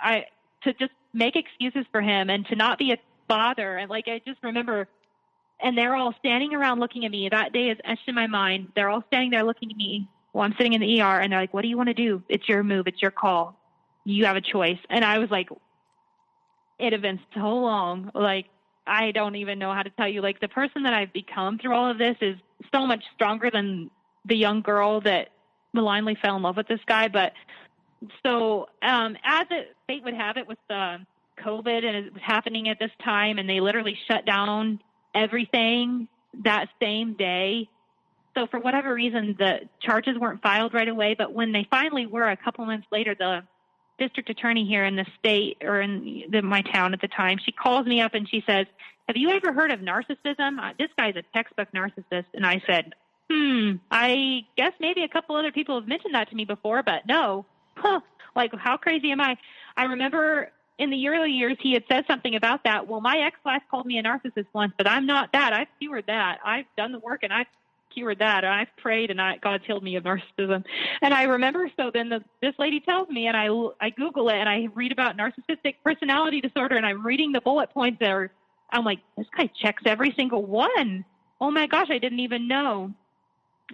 to just make excuses for him and to not be a father. And like, I just remember, and they're all standing around looking at me. That day is etched in my mind. They're all standing there looking at me while I'm sitting in the ER, and they're like, what do you want to do? It's your move. It's your call. You have a choice. And I was like, it had been so long. Like, I don't even know how to tell you, like, the person that I've become through all of this is so much stronger than the young girl that malignly fell in love with this guy. But so, fate would have it with the COVID, and it was happening at this time, and they literally shut down everything that same day. So for whatever reason, the charges weren't filed right away. But when they finally were, a couple months later, the district attorney here in the state, or in my town at the time, she calls me up and she says, have you ever heard of narcissism? This guy's a textbook narcissist. And I said, I guess maybe a couple other people have mentioned that to me before, but no. Like, how crazy am I? I remember in the early years, he had said something about that. Well, my ex-wife called me a narcissist once, but I'm not that. I've cured that. I've done the work, and I've cured that. And I've prayed, and God's healed me of narcissism. And I remember, so then this lady tells me, and I Google it, and I read about narcissistic personality disorder, and I'm reading the bullet points there. I'm like, this guy checks every single one. Oh my gosh, I didn't even know.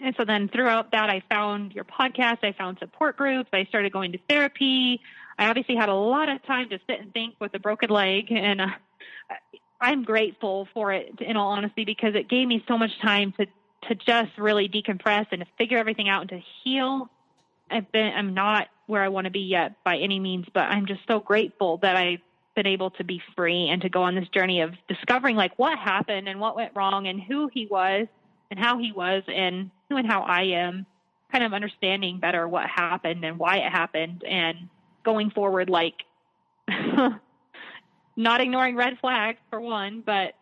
And so then throughout that, I found your podcast. I found support groups. I started going to therapy. I obviously had a lot of time to sit and think with a broken leg. And I'm grateful for it, in all honesty, because it gave me so much time to just really decompress and to figure everything out and to heal. I'm not where I want to be yet by any means, but I'm just so grateful that I've been able to be free and to go on this journey of discovering like what happened and what went wrong and who he was and how he was and who and how I am, kind of understanding better what happened and why it happened, and going forward, like not ignoring red flags for one, but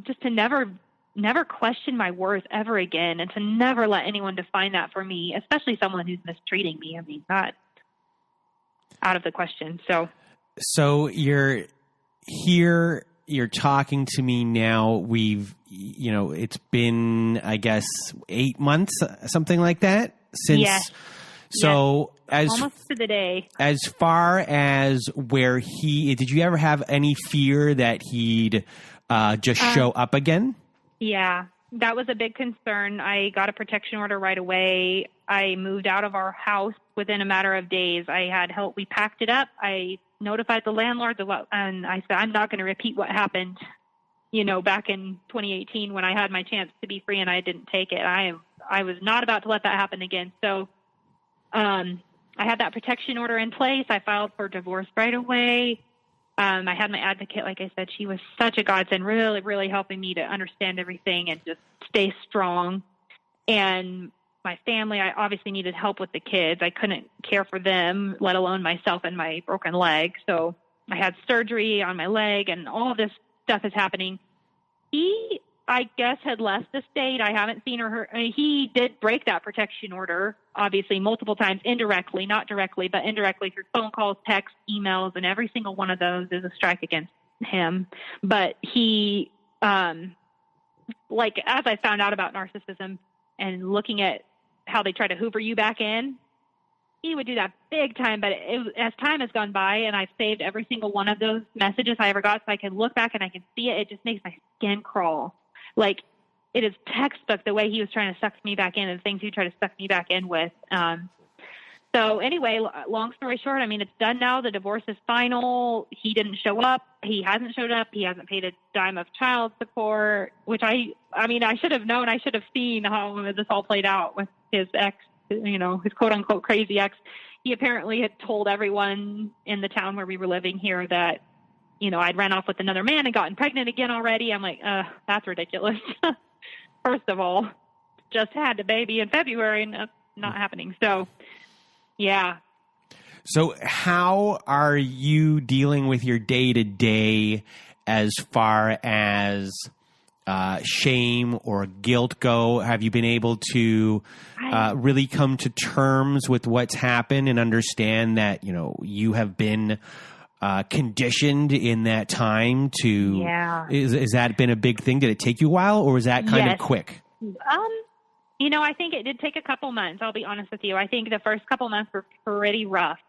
just to never question my worth ever again, and to never let anyone define that for me, especially someone who's mistreating me. I mean, not out of the question. So you're here, you're talking to me now. It's been, I guess, 8 months, something like that since. Yes. So yes. Almost to the day. As far as where did you ever have any fear that he'd just show up again? Yeah, that was a big concern. I got a protection order right away. I moved out of our house within a matter of days. I had help. We packed it up. I notified the landlord, and I said, I'm not going to repeat what happened, back in 2018 when I had my chance to be free and I didn't take it. I was not about to let that happen again. So I had that protection order in place. I filed for divorce right away. I had my advocate, like I said, she was such a godsend, really, really helping me to understand everything and just stay strong. And my family, I obviously needed help with the kids. I couldn't care for them, let alone myself and my broken leg. So I had surgery on my leg, and all this stuff is happening. He, I guess, had left the state. I haven't seen or heard. I mean, he did break that protection order, obviously, multiple times, indirectly, not directly, but indirectly through phone calls, texts, emails, and every single one of those is a strike against him. But he, like, as I found out about narcissism and looking at how they try to hoover you back in, he would do that big time. But as time has gone by, and I've saved every single one of those messages I ever got, so I can look back and I can see it, it just makes my skin crawl. Like, it is textbook the way he was trying to suck me back in and the things he tried to suck me back in with. So anyway, long story short, I mean, it's done now. The divorce is final. He didn't show up. He hasn't showed up. He hasn't paid a dime of child support, which I mean, I should have known. I should have seen how this all played out with his ex, you know, his quote unquote crazy ex. He apparently had told everyone in the town where we were living here that, you know, I'd ran off with another man and gotten pregnant again already. I'm like, that's ridiculous. First of all, just had a baby in February and that's not happening. So, yeah. So how are you dealing with your day-to-day as far as shame or guilt go? Have you been able to really come to terms with what's happened and understand that, you know, you have been conditioned in that time to, is that been a big thing? Did it take you a while, or was that kind of quick? You know, I think it did take a couple months. I'll be honest with you. I think the first couple months were pretty rough.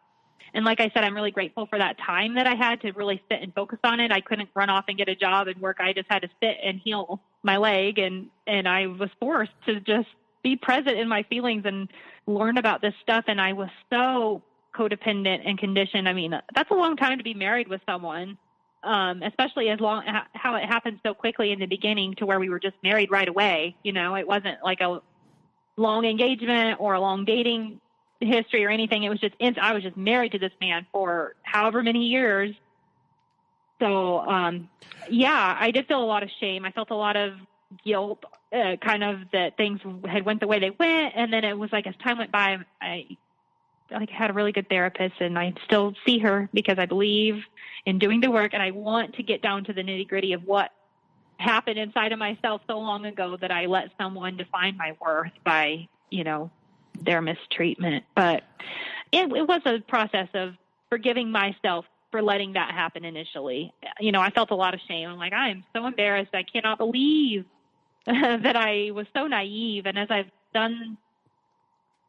And like I said, I'm really grateful for that time that I had to really sit and focus on it. I couldn't run off and get a job and work. I just had to sit and heal my leg. And I was forced to just be present in my feelings and learn about this stuff. And I was so codependent and conditioned. I mean, that's a long time to be married with someone, especially how it happened so quickly in the beginning to where we were just married right away. You know, it wasn't like a long engagement or a long dating history or anything. It was just, I was just married to this man for however many years. So, yeah, I did feel a lot of shame. I felt a lot of guilt, kind of that things had went the way they went. And then it was like, as time went by, I had a really good therapist, and I still see her because I believe in doing the work, and I want to get down to the nitty gritty of what happened inside of myself so long ago that I let someone define my worth by, you know, their mistreatment. But it was a process of forgiving myself for letting that happen initially. You know, I felt a lot of shame. I'm like, I am so embarrassed. I cannot believe that I was so naive. And as I've done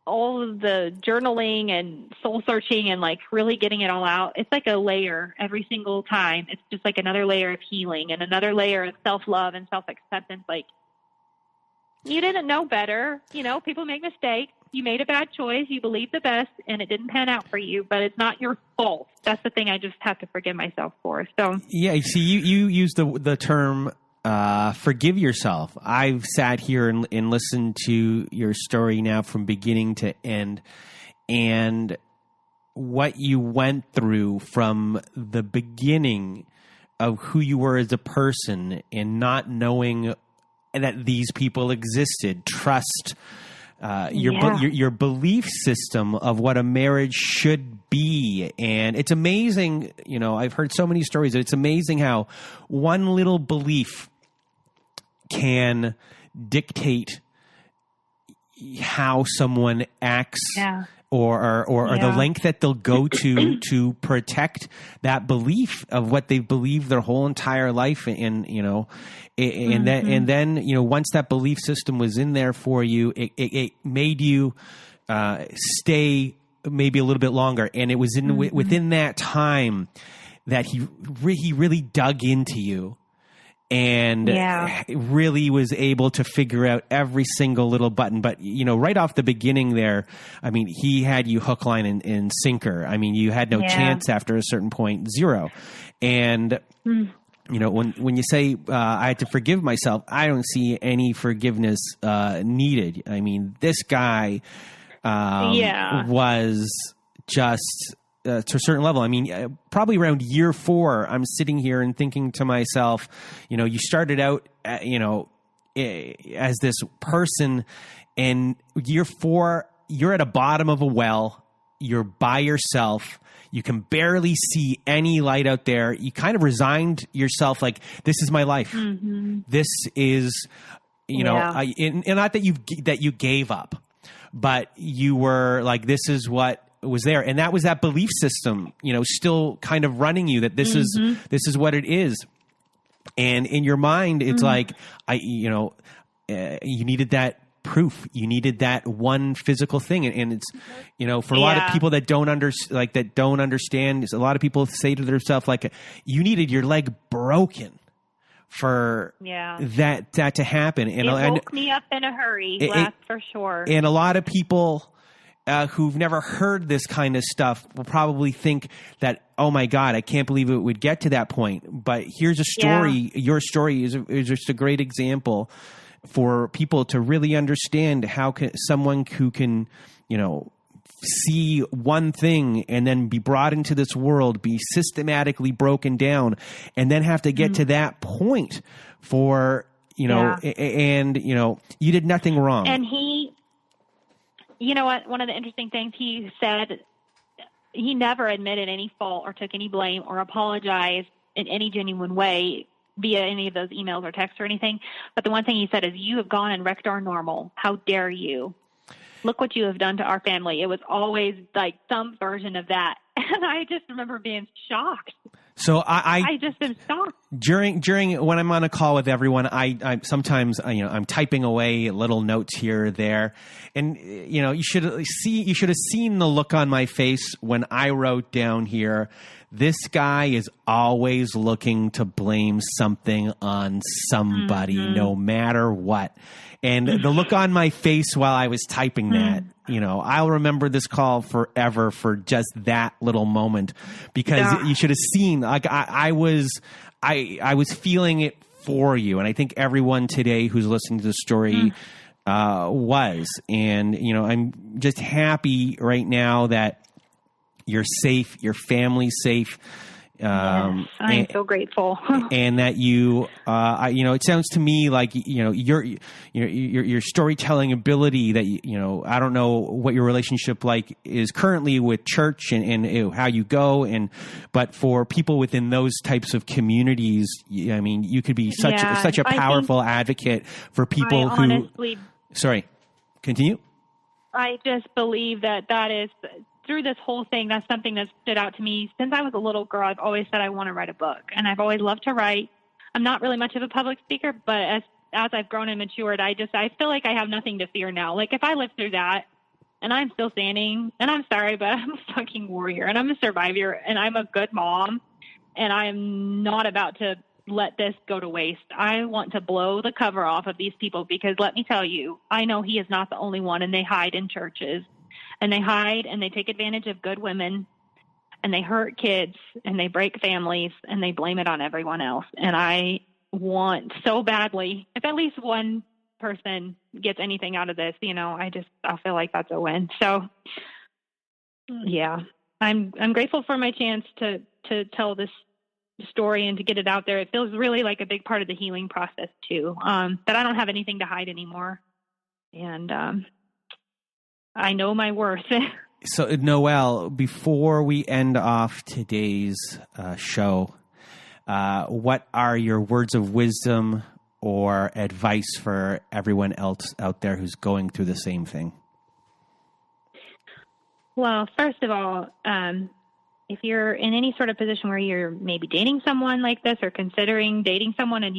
all of the journaling and soul searching and like really getting it all out, it's like a layer every single time. It's just like another layer of healing and another layer of self-love and self-acceptance. Like, you didn't know better. You know, people make mistakes. You made a bad choice. You believed the best and it didn't pan out for you, but it's not your fault. That's the thing I just have to forgive myself for. So yeah, see, you use the term forgive yourself. I've sat here and listened to your story now from beginning to end, and what you went through from the beginning of who you were as a person and not knowing that these people existed, trust, your belief system of what a marriage should be. And it's amazing, you know, I've heard so many stories that it's amazing how one little belief can dictate how someone acts or the length that they'll go to protect that belief of what they've believed their whole entire life. And, you know, and then, you know, once that belief system was in there for you, it made you stay maybe a little bit longer. And it was within that time that he really dug into you. And really was able to figure out every single little button. But, you know, right off the beginning there, I mean, he had you hook, line, and sinker. I mean, you had no chance after a certain point, zero. And, you know, when you say I had to forgive myself, I don't see any forgiveness needed. I mean, this guy was just to a certain level. I mean, probably around year 4, I'm sitting here and thinking to myself, you started out, as this person, and year 4, you're at a bottom of a well. You're by yourself. You can barely see any light out there. You kind of resigned yourself, like, this is my life. Mm-hmm. This is, and not that you gave up, but you were like, this is what was there. And that was that belief system, still kind of running you, that this is what it is. And in your mind, it's like, you needed that proof. You needed that one physical thing. And it's, for a lot of people that don't understand, a lot of people say to themselves, like, you needed your leg broken for that to happen. And it woke me up in a hurry, that's for sure. And a lot of people who've never heard this kind of stuff will probably think that, oh my God, I can't believe it would get to that point. But here's a story. Yeah. Your story is just a great example for people to really understand how someone who can, see one thing and then be brought into this world, be systematically broken down, and then have to get to that point for, and, you did nothing wrong. And you know what? One of the interesting things he said, he never admitted any fault or took any blame or apologized in any genuine way via any of those emails or texts or anything. But the one thing he said is, you have gone and wrecked our normal. How dare you? Look what you have done to our family. It was always like some version of that. And I just remember being shocked. So I just am shocked. During when I'm on a call with everyone, I sometimes I'm typing away little notes here or there, and you should have seen the look on my face when I wrote down here, this guy is always looking to blame something on somebody, no matter what. And the look on my face while I was typing that, I'll remember this call forever for just that little moment, because you should have seen, like, I was feeling it for you. And I think everyone today who's listening to the story was. And, I'm just happy right now that you're safe, your family's safe. I'm so grateful. And that you, it sounds to me like, your storytelling ability that, I don't know what your relationship is currently with church and how you go. But for people within those types of communities, I mean, you could be such a powerful advocate for people who, honestly, sorry, continue. I just believe that is, through this whole thing, that's something that stood out to me. Since I was a little girl, I've always said I want to write a book, and I've always loved to write. I'm not really much of a public speaker, but as I've grown and matured, I feel like I have nothing to fear now. Like, if I lived through that and I'm still standing, and I'm sorry, but I'm a fucking warrior, and I'm a survivor, and I'm a good mom, and I'm not about to let this go to waste. I want to blow the cover off of these people, because let me tell you, I know he is not the only one, and they hide in churches. And they hide and they take advantage of good women, and they hurt kids, and they break families, and they blame it on everyone else. And I want so badly, if at least one person gets anything out of this, I feel like that's a win. So yeah, I'm grateful for my chance to tell this story and to get it out there. It feels really like a big part of the healing process too. That I don't have anything to hide anymore. And, I know my worth. So, Noelle, before we end off today's show, what are your words of wisdom or advice for everyone else out there who's going through the same thing? Well, first of all, if you're in any sort of position where you're maybe dating someone like this or considering dating someone, and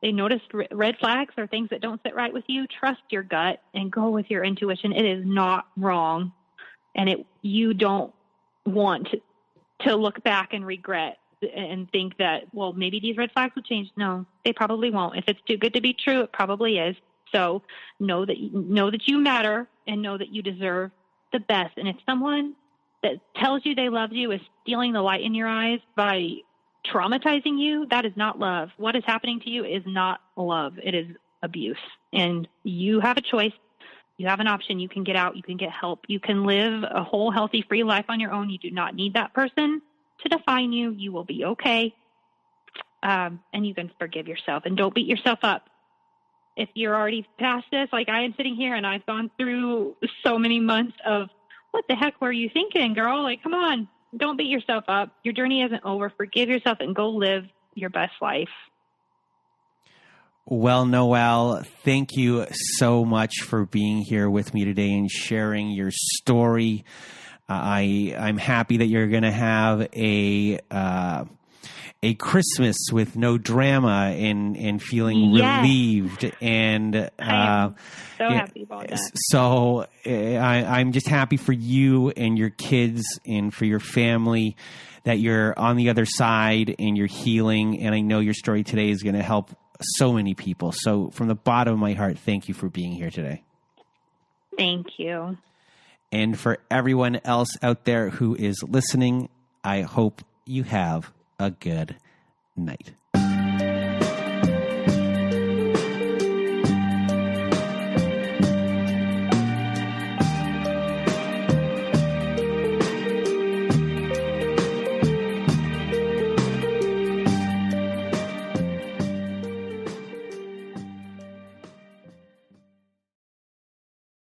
they noticed red flags or things that don't sit right with you, trust your gut and go with your intuition. It is not wrong. And you don't want to look back and regret and think that, well, maybe these red flags will change. No, they probably won't. If it's too good to be true, it probably is. So know that you matter, and know that you deserve the best. And if someone that tells you they love you is stealing the light in your eyes by traumatizing you, that is not love. What is happening to you is not love. It is abuse. And you have a choice You have an option. You can get out. You can get help. You can live a whole, healthy, free life on your own. You do not need that person to define you. You will be okay. And you can forgive yourself, and don't beat yourself up. If you're already past this, like I am sitting here and I've gone through so many months of, what the heck were you thinking, girl? Like, come on, don't beat yourself up. Your journey isn't over. Forgive yourself and go live your best life. Well, Noelle, thank you so much for being here with me today and sharing your story. I'm happy that you're going to have a Christmas with no drama and feeling relieved. And I'm so happy about that. So I'm just happy for you and your kids and for your family that you're on the other side and you're healing. And I know your story today is going to help so many people. So from the bottom of my heart, thank you for being here today. Thank you. And for everyone else out there who is listening, I hope you have a good night.